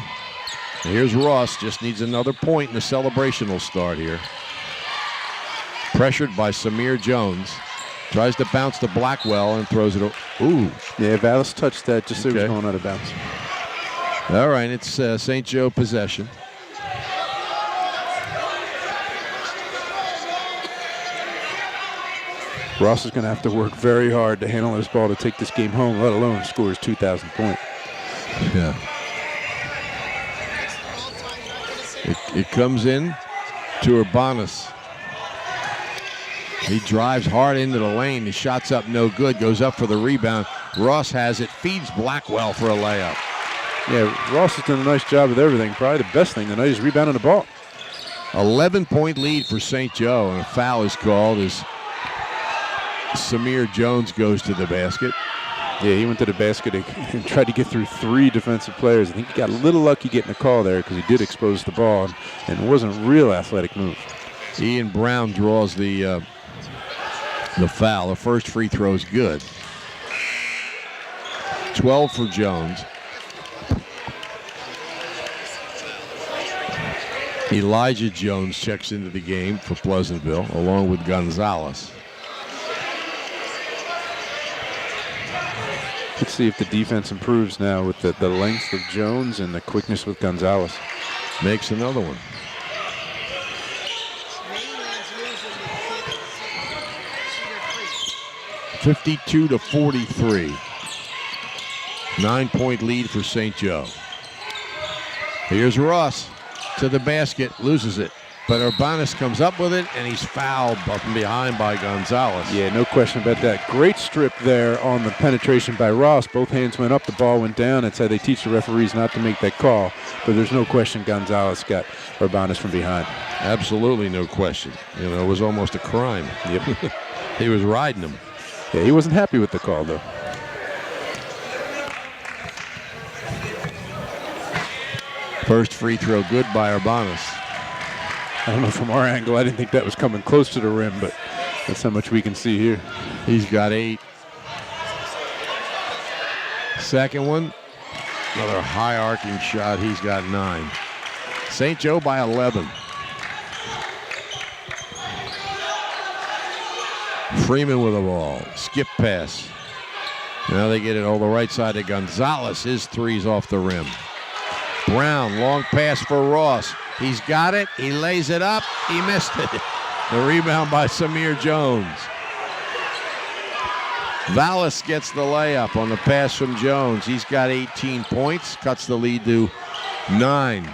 B: And here's Ross, just needs another point, and the celebration will start here. Pressured by Samir Jones. Tries to bounce to Blackwell and throws it. Ooh.
A: Yeah, Vallis touched that just so it was going out of bounds.
B: All right, it's St. Joe possession.
A: Ross is going to have to work very hard to handle this ball to take this game home, let alone score his 2,000 point.
B: Yeah. It comes in to Urbanus. He drives hard into the lane. The shot's up no good. Goes up for the rebound. Ross has it. Feeds Blackwell for a layup.
A: Yeah, Ross has done a nice job with everything. Probably the best thing tonight is rebounding the ball.
B: 11-point lead for St. Joe, and a foul is called as Samir Jones goes to the basket.
A: Yeah, he went to the basket and tried to get through 3 defensive players. I think he got a little lucky getting a call there because he did expose the ball, and it wasn't a real athletic move.
B: Ian Brown draws the foul. The first free throw is good. 12 for Jones. Elijah Jones checks into the game for Pleasantville, along with Gonzalez.
A: Let's see if the defense improves now with the length of Jones and the quickness with Gonzalez.
B: Makes another one. (52-43). 9-point lead for St. Joe. Here's Ross to the basket, loses it. But Urbanus comes up with it, and he's fouled up and behind by Gonzalez.
A: Yeah, no question about that. Great strip there on the penetration by Ross. Both hands went up, the ball went down. That's how they teach the referees not to make that call. But there's no question Gonzalez got Urbanus from behind.
B: Absolutely no question. You know, it was almost a crime.
A: Yep.
B: He was riding him.
A: Yeah, he wasn't happy with the call, though.
B: First free throw good by Urbanus.
A: I don't know, from our angle, I didn't think that was coming close to the rim, but that's how much we can see here.
B: He's got 8. Second one, another high arcing shot. He's got 9. St. Joe by 11. Freeman with the ball. Skip pass. Now they get it all the right side to Gonzalez. His three's off the rim. Brown, long pass for Ross. He's got it. He lays it up. He missed it. The rebound by Samir Jones. Vallis gets the layup on the pass from Jones. He's got 18 points. Cuts the lead to 9.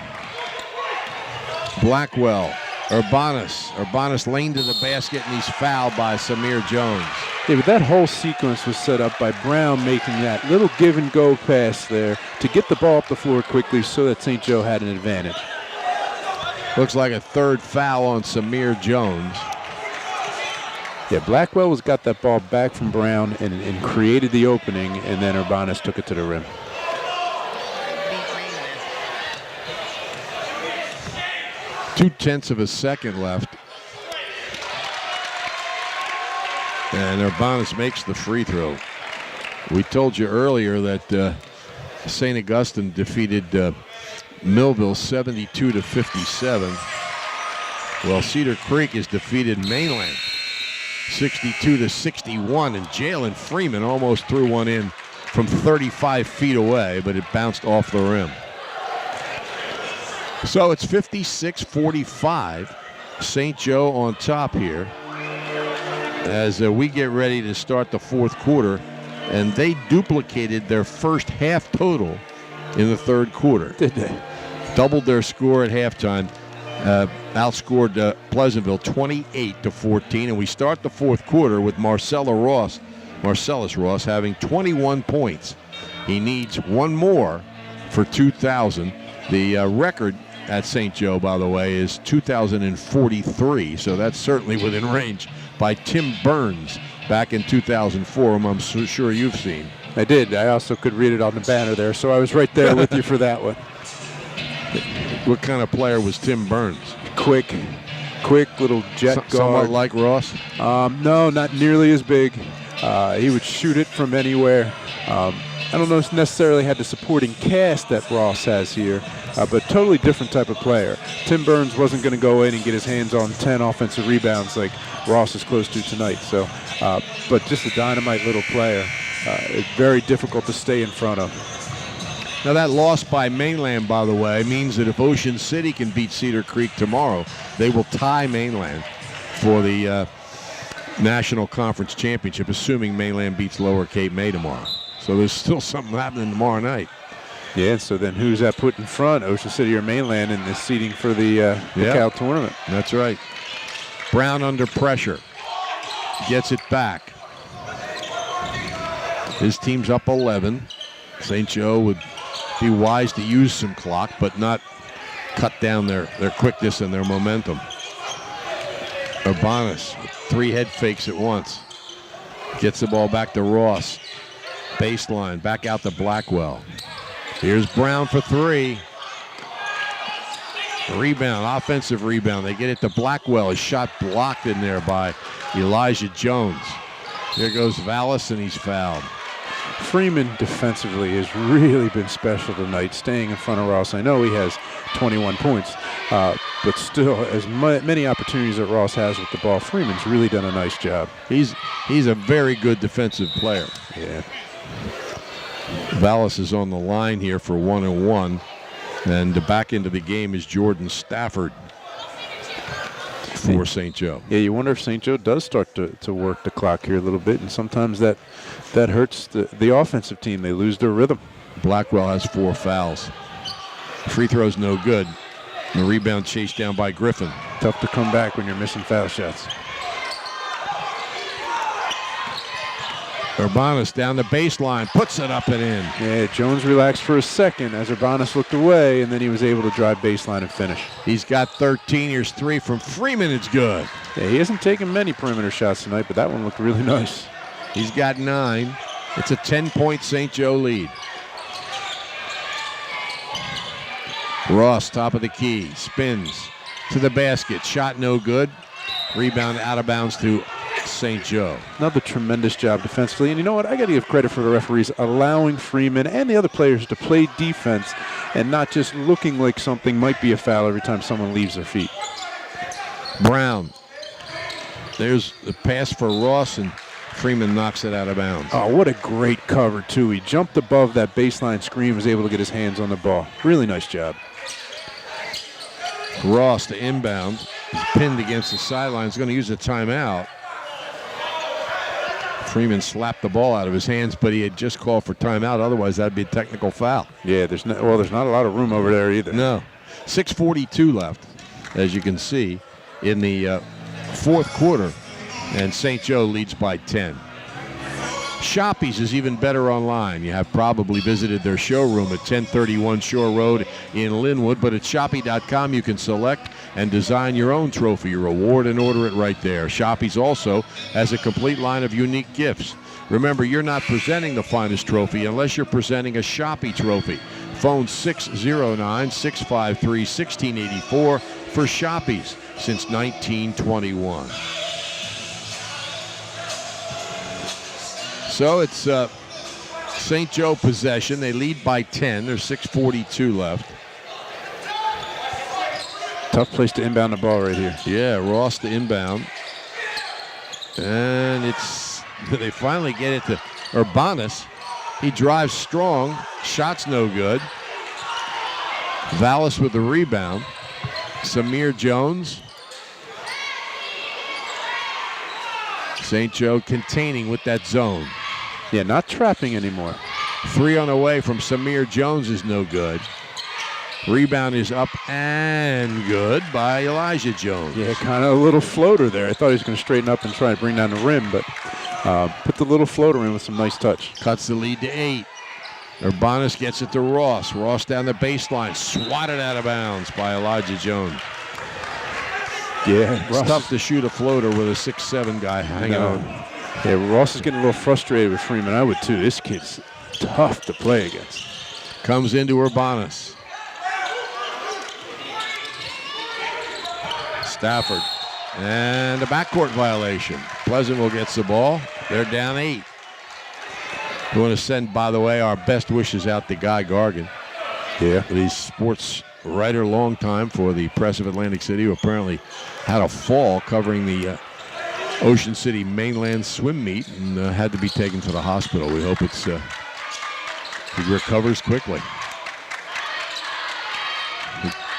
B: Blackwell. Urbanus lane to the basket, and he's fouled by Samir Jones.
A: Yeah, but that whole sequence was set up by Brown making that little give-and-go pass there to get the ball up the floor quickly so that St. Joe had an advantage.
B: Looks like a third foul on Samir Jones.
A: Yeah, Blackwell has got that ball back from Brown and created the opening, and then Urbanus took it to the rim.
B: 0.2 of a second left. And Urbanus makes the free throw. We told you earlier that St. Augustine defeated Millville 72-57. Well, Cedar Creek has defeated Mainland 62-61, and Jalen Freeman almost threw one in from 35 feet away, but it bounced off the rim. So it's 56-45. St. Joe on top here as we get ready to start the fourth quarter, and they duplicated their first half total in the third quarter.
A: Did they?
B: Doubled their score at halftime, outscored Pleasantville 28-14, and we start the fourth quarter with Marcellus Ross having 21 points. He needs one more for 2,000. The record at St. Joe, by the way, is 2,043, so that's certainly within range by Tim Burns back in 2004, whom I'm sure you've seen.
A: I did. I also could read it on the banner there, so I was right there with you for that one.
B: What kind of player was Tim Burns?
A: Quick little jet guard.
B: Somewhat like Ross?
A: No, not nearly as big. He would shoot it from anywhere. I don't know if necessarily had the supporting cast that Ross has here, but totally different type of player. Tim Burns wasn't going to go in and get his hands on 10 offensive rebounds like Ross is close to tonight. So, but just a dynamite little player. It's very difficult to stay in front of.
B: Now that loss by Mainland, by the way, means that if Ocean City can beat Cedar Creek tomorrow, they will tie Mainland for the National Conference Championship, assuming Mainland beats Lower Cape May tomorrow. So there's still something happening tomorrow night.
A: Yeah, so then who's that put in front, Ocean City or Mainland, in the seeding for the Cal tournament?
B: That's right. Brown under pressure. Gets it back. His team's up 11. St. Joe would be wise to use some clock, but not cut down their quickness and their momentum. Urbanus, 3 head fakes at once. Gets the ball back to Ross. Baseline, back out to Blackwell. Here's Brown for 3. Rebound, offensive rebound. They get it to Blackwell. His shot blocked in there by Elijah Jones. There goes Vallis, and he's fouled.
A: Freeman defensively has really been special tonight, staying in front of Ross. I know he has 21 points, but still, as many opportunities that Ross has with the ball, Freeman's really done a nice job.
B: He's a very good defensive player.
A: Yeah.
B: Vallis is on the line here for 1-1, and back into the game is Jordan Stafford for St. Joe.
A: Yeah, you wonder if St. Joe does start to work the clock here a little bit, and sometimes that hurts the offensive team. They lose their rhythm.
B: Blackwell has 4 fouls. Free throw's no good. The rebound chased down by Griffin.
A: Tough to come back when you're missing foul shots.
B: Urbanus down the baseline, puts it up and in.
A: Yeah, Jones relaxed for a second as Urbanus looked away, and then he was able to drive baseline and finish.
B: He's got 13. Here's 3 from Freeman. It's good.
A: Yeah, he hasn't taken many perimeter shots tonight, but that one looked really nice.
B: He's got 9. It's a 10-point St. Joe lead. Ross, top of the key, spins to the basket. Shot no good. Rebound out of bounds to St. Joe.
A: Another tremendous job defensively. And you know what? I got to give credit for the referees allowing Freeman and the other players to play defense and not just looking like something might be a foul every time someone leaves their feet.
B: Brown. There's the pass for Ross, and Freeman knocks it out of bounds.
A: Oh, what a great cover, too. He jumped above that baseline screen, was able to get his hands on the ball. Really nice job.
B: Ross to inbound. He's pinned against the sideline. He's going to use a timeout. Freeman slapped the ball out of his hands, but he had just called for timeout. Otherwise, that'd be a technical foul.
A: Yeah, there's not a lot of room over there either.
B: No. 6:42 left, as you can see, in the fourth quarter, and St. Joe leads by 10. Shoppy's is even better online. You have probably visited their showroom at 1031 Shore Road in Linwood, but at Shoppy.com you can select and design your own trophy or award and order it right there. Shoppy's also has a complete line of unique gifts. Remember, you're not presenting the finest trophy unless you're presenting a Shoppy trophy. Phone 609-653-1684 for Shoppy's since 1921. So it's St. Joe possession. They lead by 10. There's 6:42 left.
A: Tough place to inbound the ball right here.
B: Yeah, Ross to inbound. And they finally get it to Urbanus. He drives strong. Shot's no good. Vallis with the rebound. Samir Jones. St. Joe containing with that zone.
A: Yeah, not trapping anymore.
B: 3 on the way from Samir Jones is no good. Rebound is up and good by Elijah Jones.
A: Yeah, kind of a little floater there. I thought he was going to straighten up and try to bring down the rim, but put the little floater in with some nice touch.
B: Cuts the lead to 8. Urbanus gets it to Ross. Ross down the baseline. Swatted out of bounds by Elijah Jones.
A: Yeah,
B: it's tough to shoot a floater with a 6'7" guy hanging on.
A: Yeah, Ross is getting a little frustrated with Freeman. I would too. This kid's tough to play against.
B: Comes into Urbanus. Stafford. And a backcourt violation. Pleasantville gets the ball. They're down 8. We want to send, by the way, our best wishes out to Guy Gargan.
A: Yeah.
B: He's sports writer long time for the Press of Atlantic City, who apparently had a fall covering the Ocean City mainland swim meet and had to be taken to the hospital. We hope he recovers quickly.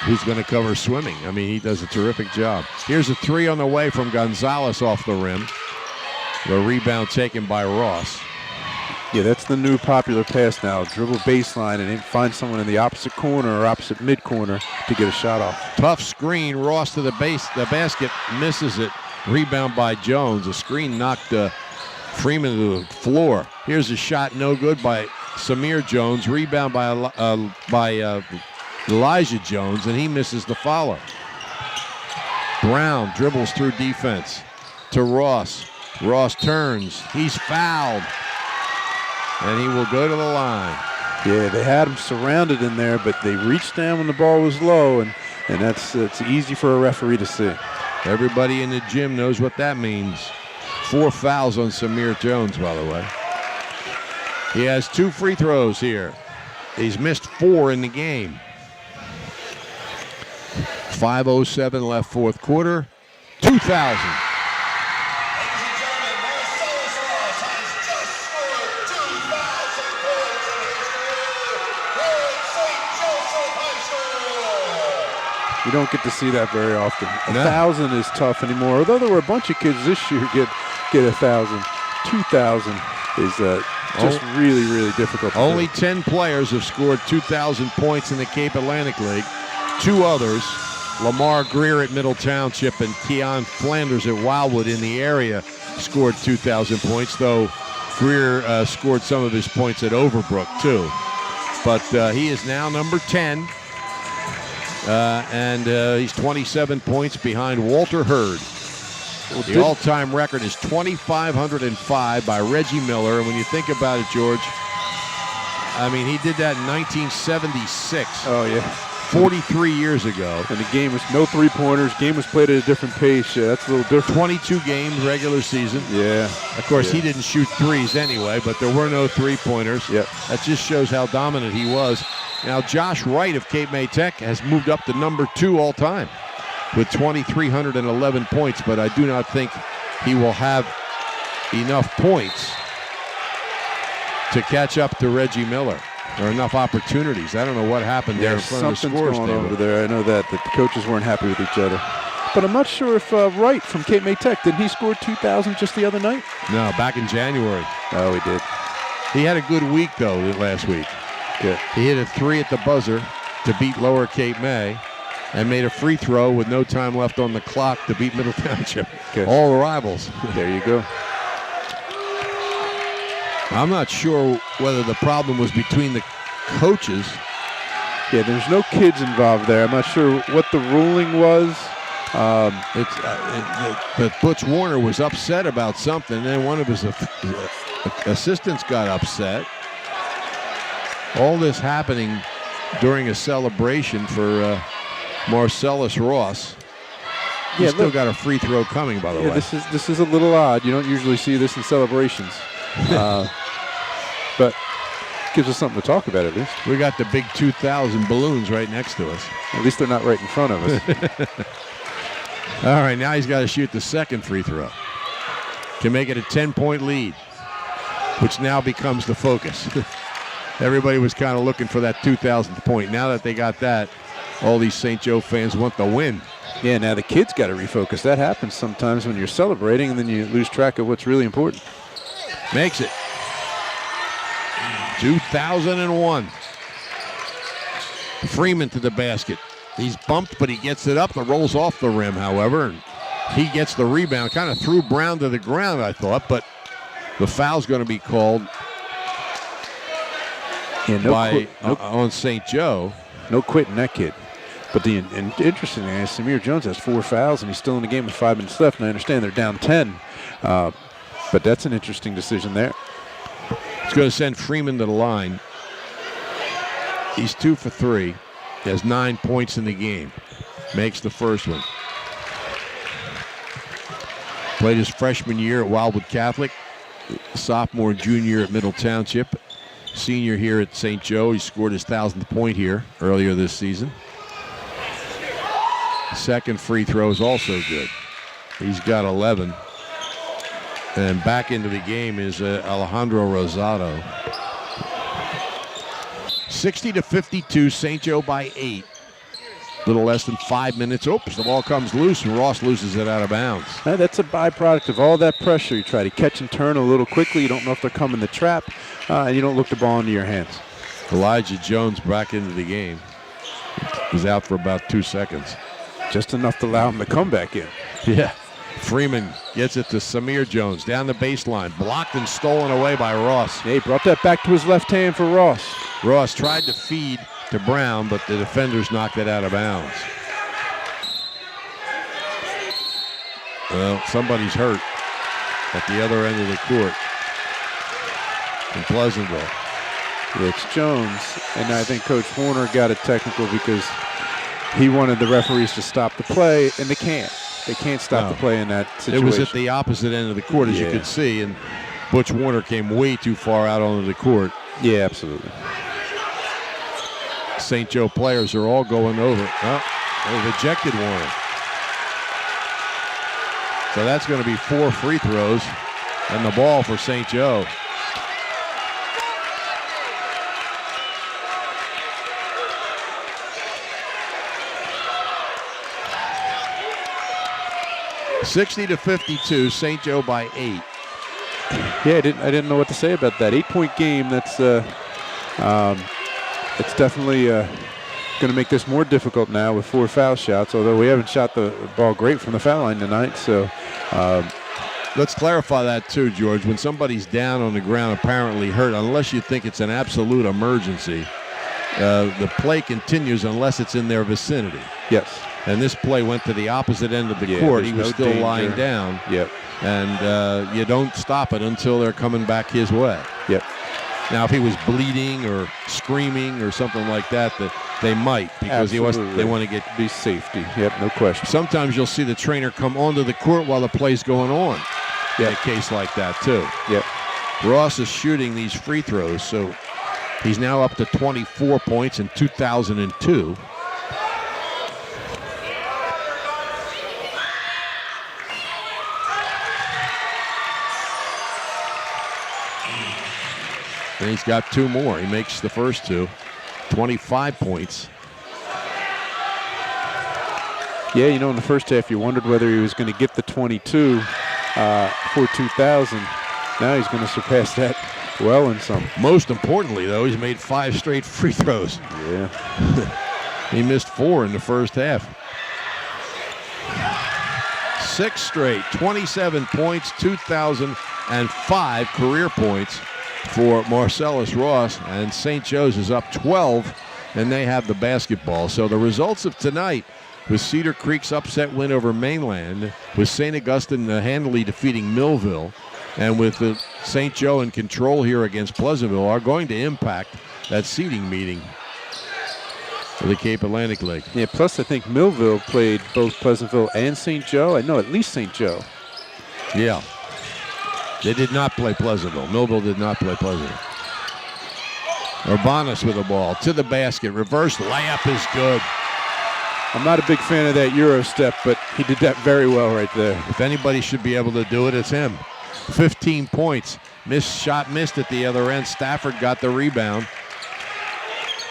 B: Who's going to cover swimming? I mean, he does a terrific job. Here's a 3 on the way from Gonzalez off the rim. The rebound taken by Ross.
A: Yeah, that's the new popular pass now. Dribble baseline and then find someone in the opposite corner or opposite mid-corner to get a shot off.
B: Tough screen. Ross to the basket, misses it. Rebound by Jones. A screen knocked Freeman to the floor. Here's a shot, no good by Samir Jones. Rebound by Elijah Jones, and he misses the follow. Brown dribbles through defense to Ross. Ross turns. He's fouled. And he will go to the line.
A: Yeah, they had him surrounded in there, but they reached down when the ball was low, and it's easy for a referee to see.
B: Everybody in the gym knows what that means. 4 fouls on Samir Jones, by the way. He has 2 free throws here. He's missed 4 in the game. 5:07 left fourth quarter. 2,000.
A: You don't get to see that very often. 1,000 is tough anymore. Although there were a bunch of kids this year get 1,000. 2,000 is just really, really difficult.
B: Only 10 players have scored 2,000 points in the Cape Atlantic League. 2 others, Lamar Greer at Middle Township and Keon Flanders at Wildwood in the area, scored 2,000 points, though Greer scored some of his points at Overbrook, too. But he is now number 10. And he's 27 points behind Walter Hurd. The all-time record is 2,505 by Reggie Miller. And when you think about it, George, I mean, he did that in 1976.
A: Oh, yeah.
B: 43 years ago.
A: And the game was no three-pointers. Game was played at a different pace. Yeah, that's a little different.
B: 22 games regular season.
A: Yeah.
B: Of course, he didn't shoot threes anyway, but there were no three-pointers.
A: Yep.
B: That just shows how dominant he was. Now, Josh Wright of Cape May Tech has moved up to number 2 all time with 2,311 points, but I do not think he will have enough points to catch up to Reggie Miller, or enough opportunities. I don't know what happened there in front of the
A: something's
B: scores
A: going
B: table.
A: over there. I know that the coaches weren't happy with each other. But I'm not sure if Wright from Cape May Tech, didn't he score 2,000 just the other night?
B: No, back in January.
A: Oh, he did.
B: He had a good week, though, last week.
A: Good.
B: He hit a 3 at the buzzer to beat Lower Cape May and made a free throw with no time left on the clock to beat Middle Township.
A: Good.
B: All the rivals.
A: There you go.
B: I'm not sure whether the problem was between the coaches.
A: Yeah, there's no kids involved there. I'm not sure what the ruling was.
B: But Butch Warner was upset about something, and then one of his assistants got upset. All this happening during a celebration for Marcellus Ross. He's still got a free throw coming, by the way.
A: This is a little odd. You don't usually see this in celebrations. But gives us something to talk about at least.
B: We got the big 2,000 balloons right next to us.
A: At least they're not right in front of us.
B: All right, now he's got to shoot the second free throw to make it a 10-point lead, which now becomes the focus. Everybody was kind of looking for that 2,000th point. Now that they got that, all these St. Joe fans want the win.
A: Yeah, now the kids got to refocus. That happens sometimes when you're celebrating and then you lose track of what's really important.
B: Makes it 2001. Freeman to the basket. He's bumped, but he gets it up and rolls off the rim, however. And he gets the rebound. Kind of threw Brown to the ground, I thought, but the foul's going to be called on St. Joe.
A: No quitting that kid. But the interesting thing is Samir Jones has 4 fouls, and he's still in the game with 5 minutes left, and I understand they're down 10. But that's an interesting decision there.
B: It's going to send Freeman to the line. He's 2 for 3. He has 9 points in the game. Makes the first one. Played his freshman year at Wildwood Catholic. Sophomore and junior at Middle Township. Senior here at St. Joe. He scored his 1,000th point here earlier this season. Second free throw is also good. He's got 11. And back into the game is Alejandro Rosado. 60-52, St. Joe by 8. Little less than 5 minutes. Oops, the ball comes loose, and Ross loses it out of bounds.
A: That's a byproduct of all that pressure. You try to catch and turn a little quickly. You don't know if they're coming the trap, and you don't look the ball into your hands.
B: Elijah Jones back into the game. He's out for about 2 seconds.
A: Just enough to allow him to come back in.
B: Yeah. Freeman gets it to Samir Jones down the baseline. Blocked and stolen away by Ross.
A: Yeah, he brought that back to his left hand for Ross.
B: Ross tried to feed to Brown, but the defenders knocked it out of bounds. Well, somebody's hurt at the other end of the court in Pleasantville.
A: It's Jones, and I think Coach Warner got it technical because he wanted the referees to stop the play, and they can't. They can't stop the play in that situation.
B: It was at the opposite end of the court, as you could see, and Butch Warner came way too far out onto the court.
A: Yeah, absolutely.
B: St. Joe players are all going over. Oh, they've ejected Warner. So that's going to be 4 free throws and the ball for St. Joe. (60-52), St. Joe by 8.
A: Yeah, I didn't know what to say about that 8-point game. That's it's definitely going to make this more difficult now with 4 foul shots. Although we haven't shot the ball great from the foul line tonight, so.
B: Let's clarify that too, George. When somebody's down on the ground, apparently hurt, unless you think it's an absolute emergency, the play continues unless it's in their vicinity.
A: Yes.
B: And this play went to the opposite end of the court. He was still lying down.
A: Yep.
B: And you don't stop it until they're coming back his way.
A: Yep.
B: Now, if he was bleeding or screaming or something like that, They might, because they want to get
A: be safety. Yep, no question.
B: Sometimes you'll see the trainer come onto the court while the play's going on. In a case like that too.
A: Yep.
B: Ross is shooting these free throws, so he's now up to 24 points in 2002. And he's got 2 more. He makes the first 2. 25 points.
A: Yeah, you know, in the first half, you wondered whether he was going to get the 22 for 2000. Now he's going to surpass that well and some.
B: Most importantly, though, he's made 5 straight free throws.
A: Yeah.
B: He missed 4 in the first half. 6 straight, 27 points, 2005 career points for Marcellus Ross, and St. Joe's is up 12, and they have the basketball. So the results of tonight, with Cedar Creek's upset win over Mainland, with St. Augustine handily defeating Millville, and with St. Joe in control here against Pleasantville, are going to impact that seeding meeting for the Cape Atlantic League.
A: Yeah, plus I think Millville played both Pleasantville and St. Joe. I know at least St. Joe.
B: Yeah. They did not play Pleasantville. Millville did not play Pleasantville. Urbanus with the ball to the basket. Reverse layup is good.
A: I'm not a big fan of that Euro step, but he did that very well right there.
B: If anybody should be able to do it, it's him. 15 points. Missed at the other end. Stafford got the rebound.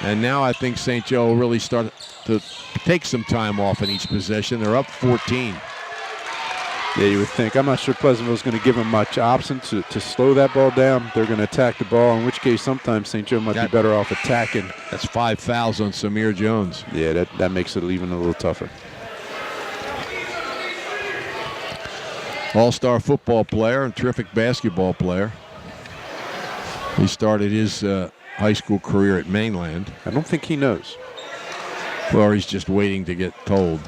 B: And now I think St. Joe will really start to take some time off in each possession. They're up 14.
A: Yeah, you would think. I'm not sure Pleasantville's going to give them much option to slow that ball down. They're going to attack the ball, in which case sometimes St. Joe might be better off attacking.
B: That's 5 fouls on Samir Jones.
A: Yeah, that makes it even a little tougher.
B: All-star football player and terrific basketball player. He started his high school career at Mainland.
A: I don't think he knows.
B: Well, he's just waiting to get told.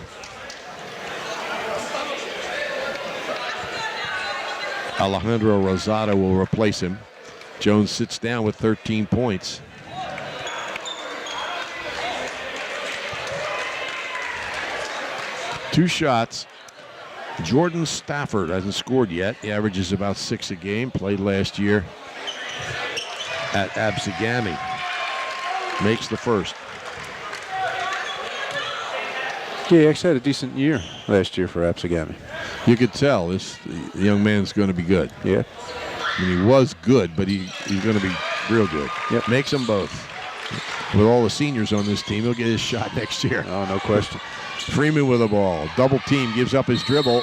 B: Alejandro Rosado will replace him. Jones sits down with 13 points. Two shots. Jordan Stafford hasn't scored yet. He averages about 6 a game. Played last year at Absegami. Makes the first.
A: Yeah, he actually had a decent year last year for Absegami.
B: You could tell the young man's going to be good.
A: Yeah.
B: I mean, he was good, but he's going to be real good.
A: Yep.
B: Makes them both. With all the seniors on this team, he'll get his shot next year.
A: Oh, no question.
B: Freeman with the ball. Double team, gives up his dribble.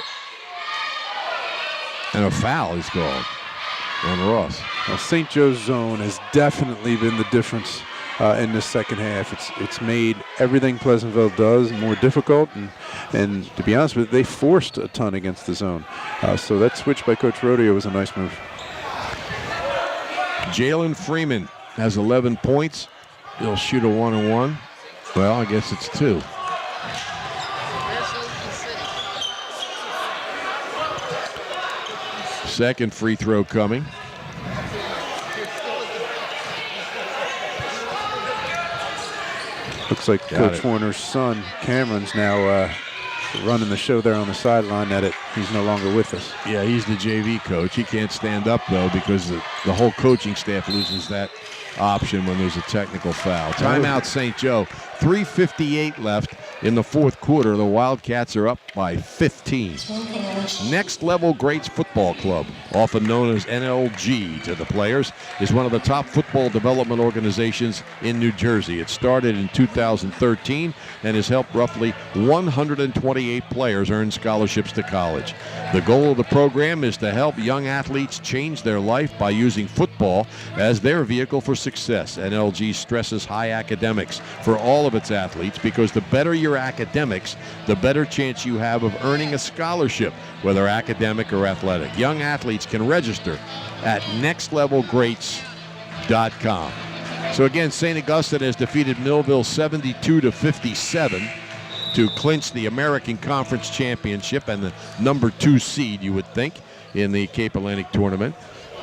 B: And a foul is called on Ross.
A: Well, St. Joe's zone has definitely been the difference in the second half. It's made everything Pleasantville does more difficult, and to be honest with you, they forced a ton against the zone. So that switch by Coach Rodeo was a nice move.
B: Jalen Freeman has 11 points. He'll shoot a 1-on-1. Well, I guess it's 2. Second free throw coming.
A: Looks like Coach Warner's son, Cameron's now running the show there on the sideline. He's no longer with us.
B: Yeah, he's the JV coach. He can't stand up, though, because the whole coaching staff loses that option when there's a technical foul. Timeout, St. Joe. 3:58 left in the fourth quarter. The Wildcats are up by 15. Next Level Greats Football Club, often known as NLG to the players, is one of the top football development organizations in New Jersey. It started in 2013 and has helped roughly 128 players earn scholarships to college. The goal of the program is to help young athletes change their life by using football as their vehicle for success. NLG stresses high academics for all of its athletes because the better your academics, the better chance you have of earning a scholarship, whether academic or athletic. Young athletes can register at nextlevelgreats.com. So again, St. Augustine has defeated Millville 72-57 to clinch the American Conference Championship and the number 2 seed, you would think, in the Cape Atlantic Tournament.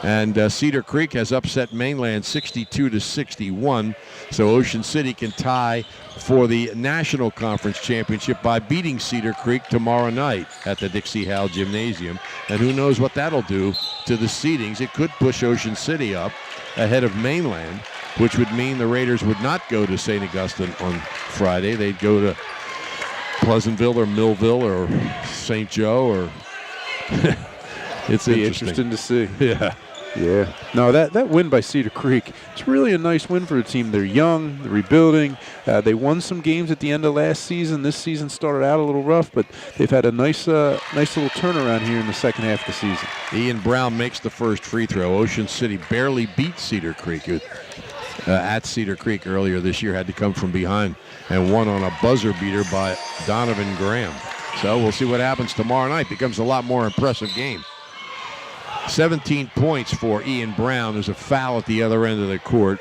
B: And Cedar Creek has upset Mainland 62-61. So Ocean City can tie for the National Conference Championship by beating Cedar Creek tomorrow night at the Dixie Howell Gymnasium. And who knows what that'll do to the seedings. It could push Ocean City up ahead of Mainland, which would mean the Raiders would not go to St. Augustine on Friday. They'd go to Pleasantville or Millville or St. Joe or it's
A: interesting to see.
B: Yeah.
A: Yeah. No, that win by Cedar Creek, it's really a nice win for the team. They're young, they're rebuilding. They won some games at the end of last season. This season started out a little rough, but they've had a nice little turnaround here in the second half of the season.
B: Ian Brown makes the first free throw. Ocean City barely beat Cedar Creek at Cedar Creek earlier this year. Had to come from behind and won on a buzzer beater by Donovan Graham. So we'll see what happens tomorrow night. Becomes a lot more impressive game. 17 points for Ian Brown. There's a foul at the other end of the court.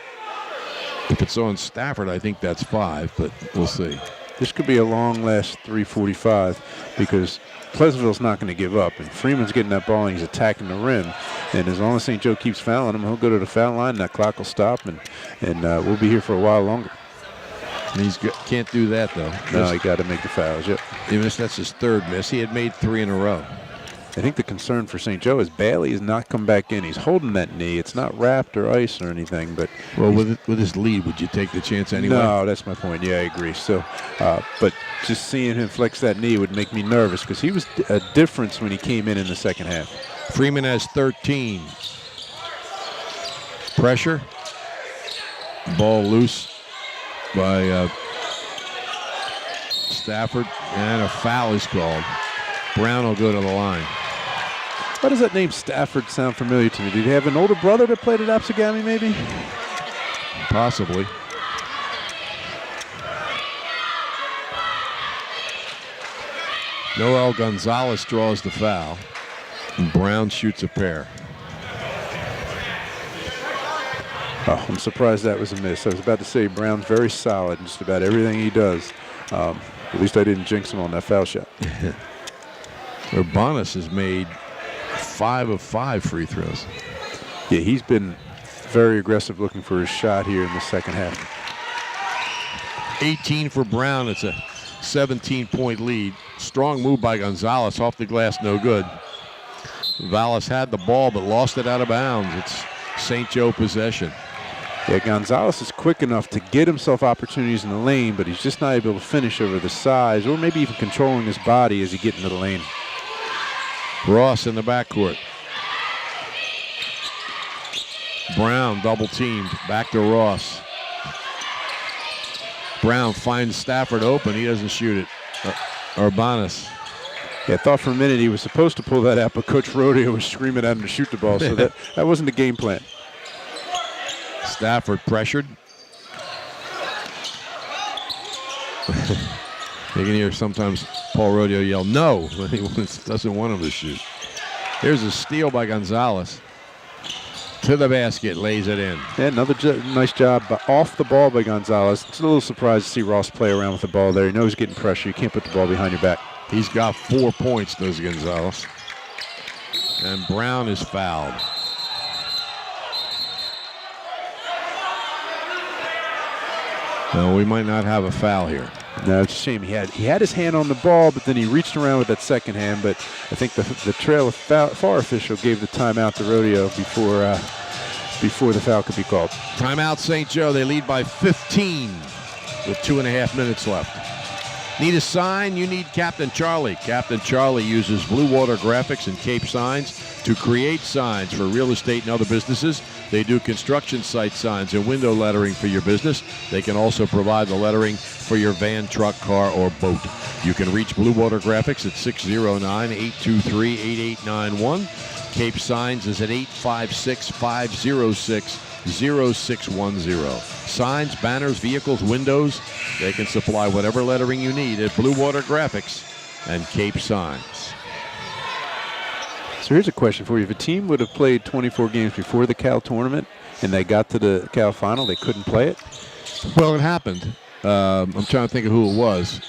B: If it's on Stafford, I think that's 5, but we'll see.
A: This could be a long last 3:45 because Pleasantville's not going to give up. And Freeman's getting that ball and he's attacking the rim. And as long as St. Joe keeps fouling him, he'll go to the foul line and that clock will stop. And we'll be here for a while longer.
B: And can't do that, though.
A: No, he got to make the fouls, yep.
B: Even if that's his third miss, he had made 3 in a row.
A: I think the concern for St. Joe is Bailey has not come back in. He's holding that knee. It's not wrapped or ice or anything. But
B: well, with his lead, would you take the chance anyway?
A: No, that's my point. Yeah, I agree. So, but just seeing him flex that knee would make me nervous because he was a difference when he came in the second half.
B: Freeman has 13. Pressure. Ball loose by Stafford, and a foul is called. Brown will go to the line.
A: Why does that name Stafford sound familiar to me? Did he have an older brother that played at Apsagami, maybe?
B: Possibly. Noel Gonzalez draws the foul, and Brown shoots a pair.
A: Oh, I'm surprised that was a miss. I was about to say Brown's very solid in just about everything he does. At least I didn't jinx him on that foul shot.
B: Urbanus has made 5 of 5 free throws.
A: Yeah, he's been very aggressive looking for his shot here in the second half.
B: 18 for Brown. It's a 17-point lead. Strong move by Gonzalez. Off the glass, no good. Vallis had the ball but lost it out of bounds. It's St. Joe possession.
A: Yeah, Gonzalez is quick enough to get himself opportunities in the lane, but he's just not able to finish over the size or maybe even controlling his body as he gets into the lane.
B: Ross in the backcourt. Brown double teamed. Back to Ross. Brown finds Stafford open. He doesn't shoot it. Urbanus.
A: Yeah, I thought for a minute he was supposed to pull that out, but Coach Rodeo was screaming at him to shoot the ball, so that wasn't the game plan.
B: Stafford pressured. You can hear sometimes Paul Rodeo yell no when he doesn't want him to shoot. Here's a steal by Gonzalez. To the basket, lays it in.
A: Yeah, another nice job off the ball by Gonzalez. It's a little surprised to see Ross play around with the ball there. He knows he's getting pressure. You can't put the ball behind your back.
B: He's got 4 points, does Gonzalez. And Brown is fouled. No, we might not have a foul here.
A: No, it's a shame. He had his hand on the ball, but then he reached around with that second hand. But I think the trail far official gave the timeout to Rodeo before the foul could be called.
B: Timeout St. Joe. They lead by 15 with 2.5 minutes left. Need a sign? You need Captain Charlie. Captain Charlie uses Blue Water Graphics and Cape Signs to create signs for real estate and other businesses. They do construction site signs and window lettering for your business. They can also provide the lettering for your van, truck, car, or boat. You can reach Blue Water Graphics at 609-823-8891. Cape Signs is at 856-506-0610. Signs, banners, vehicles, windows, they can supply whatever lettering you need at Blue Water Graphics and Cape Signs.
A: So here's a question for you. If a team would have played 24 games before the Cal tournament and they got to the Cal final, they couldn't play it?
B: Well, it happened. I'm trying to think of who it was.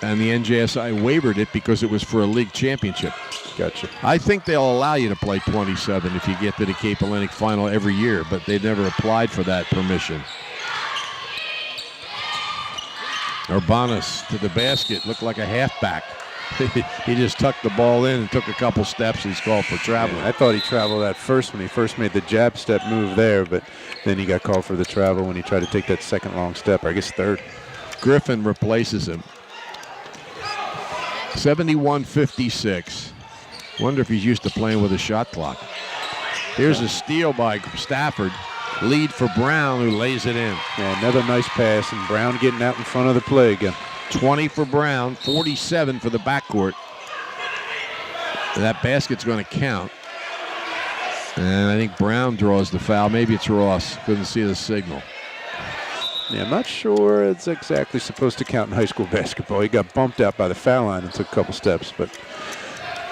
B: and the NJSI waived it because it was for a league championship.
A: Gotcha.
B: I think they'll allow you to play 27 if you get to the Cape Hellenic final every year, but they've never applied for that permission. Urbanus to the basket, looked like a halfback. He just tucked the ball in and took a couple steps. He's called for traveling.
A: Yeah, I thought he traveled that first when he first made the jab step move there, but then he got called for the travel when he tried to take that second long step, or I guess third.
B: Griffin replaces him. 71-56. Wonder if he's used to playing with a shot clock. Here's a steal by Stafford. Lead for Brown, who lays it in.
A: Yeah, another nice pass, and Brown getting out in front of the play again.
B: 20 for Brown, 47 for the backcourt. That basket's going to count. And I think Brown draws the foul. Maybe it's Ross. Couldn't see the signal.
A: Yeah, I'm not sure it's exactly supposed to count in high school basketball. He got bumped out by the foul line and took a couple steps, but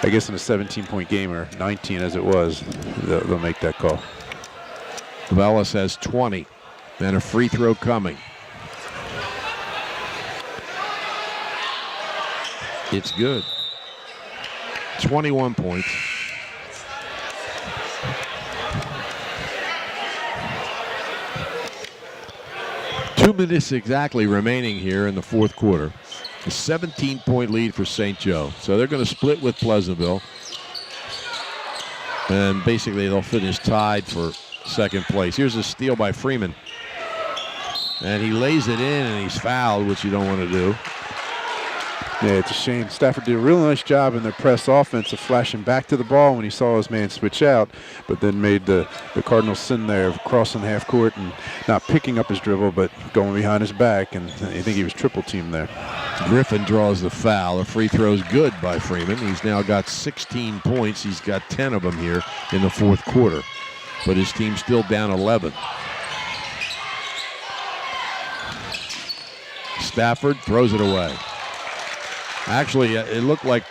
A: I guess in a 17-point game, or 19 as it was, they'll make that call.
B: Vellis has 20, and a free throw coming. It's good. 21 points. Two minutes exactly remaining here in the fourth quarter. A 17-point lead for St. Joe. So they're going to split with Pleasantville. And basically they'll finish tied for second place. Here's a steal by Freeman. And he lays it in and he's fouled, which you don't want to do.
A: Yeah, it's a shame. Stafford did a real nice job in their press offense of flashing back to the ball when he saw his man switch out, but then made the Cardinals sin there of crossing half court and not picking up his dribble, but going behind his back, and I think he was triple teamed there.
B: Griffin draws the foul. The free throw's good by Freeman. He's now got 16 points. He's got 10 of them here in the fourth quarter, but his team's still down 11. Stafford throws it away. Actually, it looked like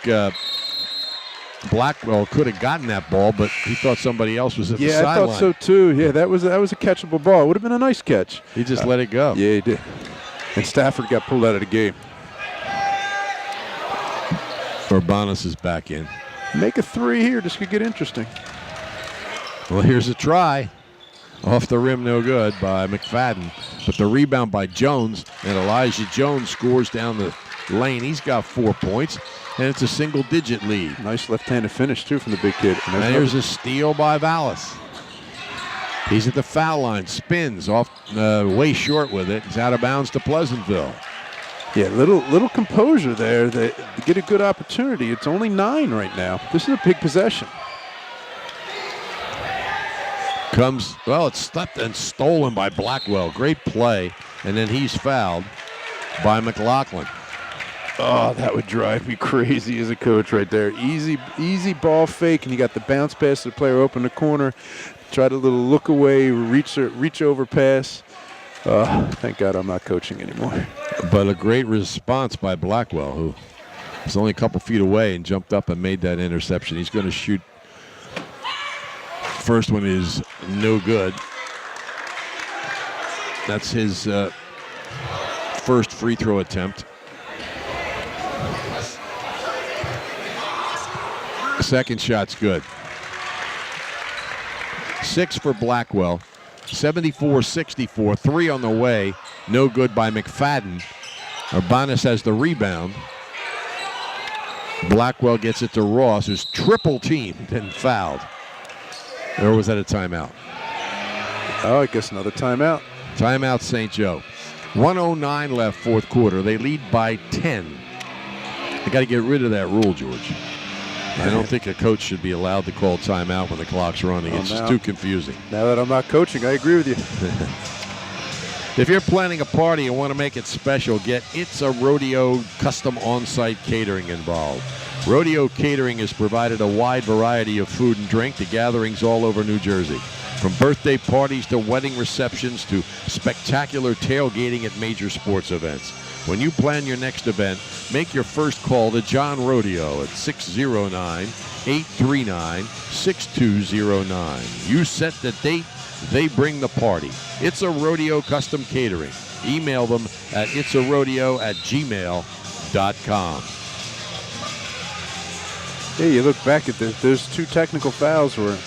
B: Blackwell could have gotten that ball, but he thought somebody else was at the sideline.
A: Yeah, I thought so too. Yeah, that was a catchable ball. It would have been a nice catch.
B: He just let it go.
A: Yeah, he did. And Stafford got pulled out of the game.
B: Urbanus is back in.
A: Make a three here. This could get interesting.
B: Well, here's a try. Off the rim, no good by McFadden. But the rebound by Jones, and Elijah Jones scores down the lane. He's got 4 points, and it's a single-digit lead.
A: Nice left-handed finish, too, from the big kid.
B: And here's a steal by Vallis. He's at the foul line, spins off way short with it. He's out of bounds to Pleasantville.
A: Yeah, little composure there. They get a good opportunity. It's only 9 right now. This is a big possession.
B: It's stepped and stolen by Blackwell. Great play, and then he's fouled by McLaughlin.
A: Oh, that would drive me crazy as a coach right there. Easy ball fake, and you got the bounce pass to the player open the corner. Tried a little look away, reach over pass. Thank God I'm not coaching anymore.
B: But a great response by Blackwell, who was only a couple feet away and jumped up and made that interception. He's going to shoot. First one is no good. That's his first free throw attempt. Second shot's good. 6 for Blackwell. 74-64. 3 on the way. No good by McFadden. Urbanus has the rebound. Blackwell gets it to Ross, who's triple teamed and fouled. Or was that a timeout?
A: Oh, I guess another timeout.
B: Timeout, St. Joe. 1:09 left, fourth quarter. They lead by 10. They got to get rid of that rule, George. I don't think a coach should be allowed to call timeout when the clock's running. It's just too confusing.
A: Now that I'm not coaching, I agree with you.
B: If you're planning a party and want to make it special, get It's a Rodeo custom on-site catering involved. Rodeo Catering has provided a wide variety of food and drink to gatherings all over New Jersey. From birthday parties to wedding receptions to spectacular tailgating at major sports events. When you plan your next event, make your first call to John Rodeo at 609-839-6209. You set the date, they bring the party. It's a Rodeo Custom Catering. Email them at itsarodeo@gmail.com. PleasantvilleSports.com.
A: Yeah, you look back at those 2 technical fouls were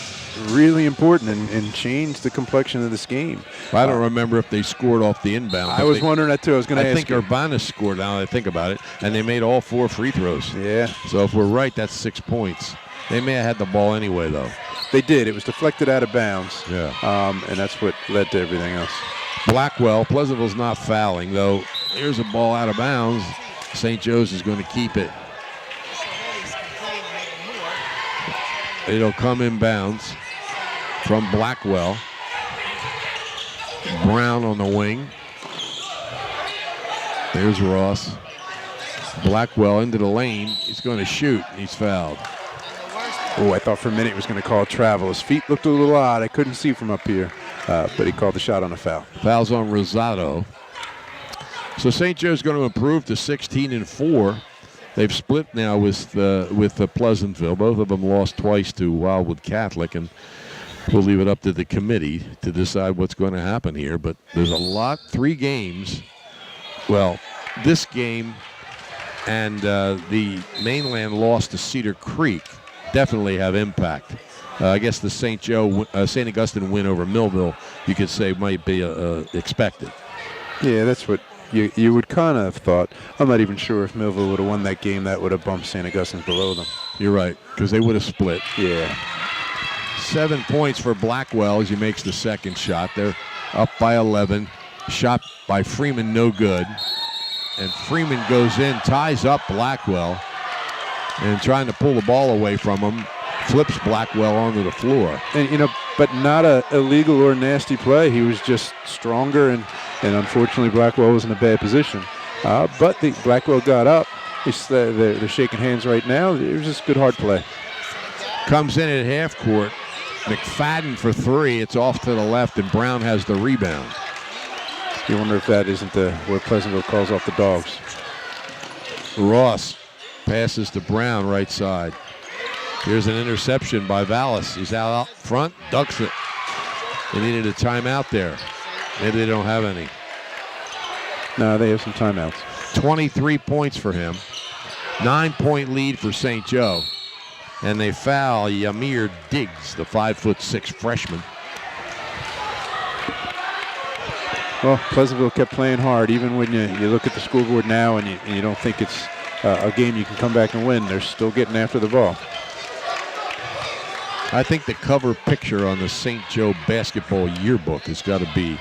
A: really important and changed the complexion of this game.
B: I don't remember if they scored off the inbound.
A: I was wondering that too. I was going to ask you.
B: I think Urbanus scored, now that I think about it, and they made all 4 free throws.
A: Yeah.
B: So if we're right, that's 6 points. They may have had the ball anyway, though.
A: They did. It was deflected out of bounds.
B: Yeah.
A: And that's what led to everything else.
B: Blackwell, Pleasantville's not fouling, though. Here's a ball out of bounds. St. Joe's is going to keep it. It'll come inbounds from Blackwell. Brown on the wing. There's Ross. Blackwell into the lane. He's going to shoot. He's fouled.
A: Oh, I thought for a minute he was going to call travel. His feet looked a little odd. I couldn't see from up here, but he called the shot on a foul.
B: Fouls on Rosado. So St. Joe's going to improve to 16-4. They've split now with Pleasantville. Both of them lost twice to Wildwood Catholic, and we'll leave it up to the committee to decide what's going to happen here. But there's a lot, 3 games. Well, this game and the mainland loss to Cedar Creek definitely have impact. I guess the St. Augustine win over Millville, you could say, might be expected.
A: Yeah, that's what you would kind of have thought. I'm not even sure if Millville would have won that game. That would have bumped St. Augustine below them.
B: You're right, because they would have split.
A: Yeah.
B: 7 points for Blackwell as he makes the second shot. They're up by 11. Shot by Freeman, no good. And Freeman goes in, ties up Blackwell, and trying to pull the ball away from him, flips Blackwell onto the floor.
A: And, but not a illegal or nasty play. He was just stronger, and unfortunately Blackwell was in a bad position. But Blackwell got up. They're shaking hands right now. It was just good hard play.
B: Comes in at half court. McFadden for 3. It's off to the left, and Brown has the rebound.
A: You wonder if that isn't where Pleasantville calls off the dogs.
B: Ross passes to Brown, right side. Here's an interception by Vallis. He's out front, ducks it. They needed a timeout there. Maybe they don't have any.
A: No, they have some timeouts.
B: 23 points for him. 9-point lead for St. Joe. And they foul Yamir Diggs, the 5'6" freshman.
A: Well, Pleasantville kept playing hard, even when you look at the scoreboard now and you don't think it's a game you can come back and win. They're still getting after the ball.
B: I think the cover picture on the St. Joe basketball yearbook has got to be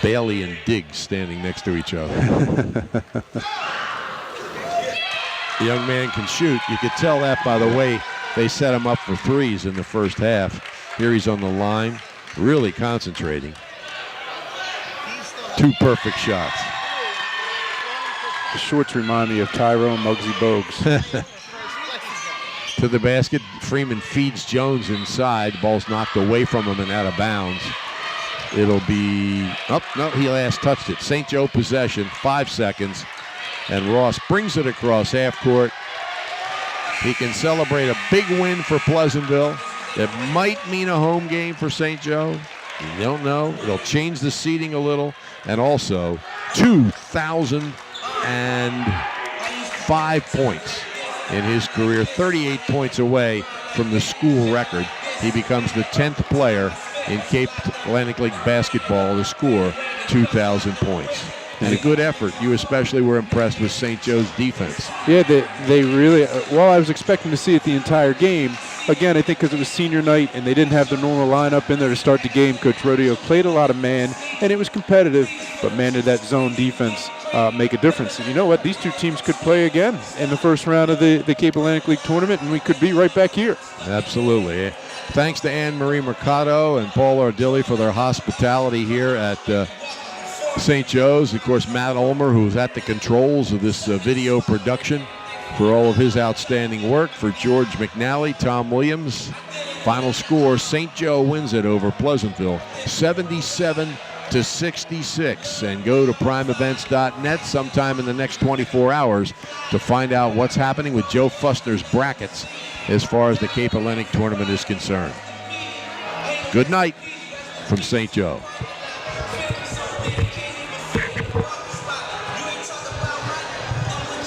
B: Bailey and Diggs standing next to each other. The young man can shoot. You could tell that by the way they set him up for threes in the first half. Here he's on the line, really concentrating. 2 perfect shots.
A: The shorts remind me of Tyrone Muggsy Bogues.
B: To the basket, Freeman feeds Jones inside. Ball's knocked away from him and out of bounds. It'll be, no, he last touched it. St. Joe possession, 5 seconds. And Ross brings it across half court. He can celebrate a big win for Pleasantville. It might mean a home game for St. Joe. You don't know. It'll change the seating a little. And also 2,005 points in his career, 38 points away from the school record. He becomes the 10th player in Cape Atlantic League basketball to score 2,000 points. And a good effort. You especially were impressed with St. Joe's defense.
A: Yeah, they really, well, I was expecting to see it the entire game. Again, I think because it was senior night and they didn't have the normal lineup in there to start the game, Coach Rodeo played a lot of man, and it was competitive, but man, did that zone defense make a difference. And you know what? These 2 teams could play again in the first round of the Cape Atlantic League tournament, and we could be right back here.
B: Absolutely. Thanks to Anne-Marie Mercado and Paul Ardilli for their hospitality here at St. Joe's. Of course, Matt Ulmer, who's at the controls of this video production, for all of his outstanding work. For George McNally, Tom Williams. Final score, St. Joe wins it over Pleasantville, 77-66. And go to primeevents.net sometime in the next 24 hours to find out what's happening with Joe Fussner's brackets as far as the Cape Atlantic tournament is concerned. Good night from St. Joe.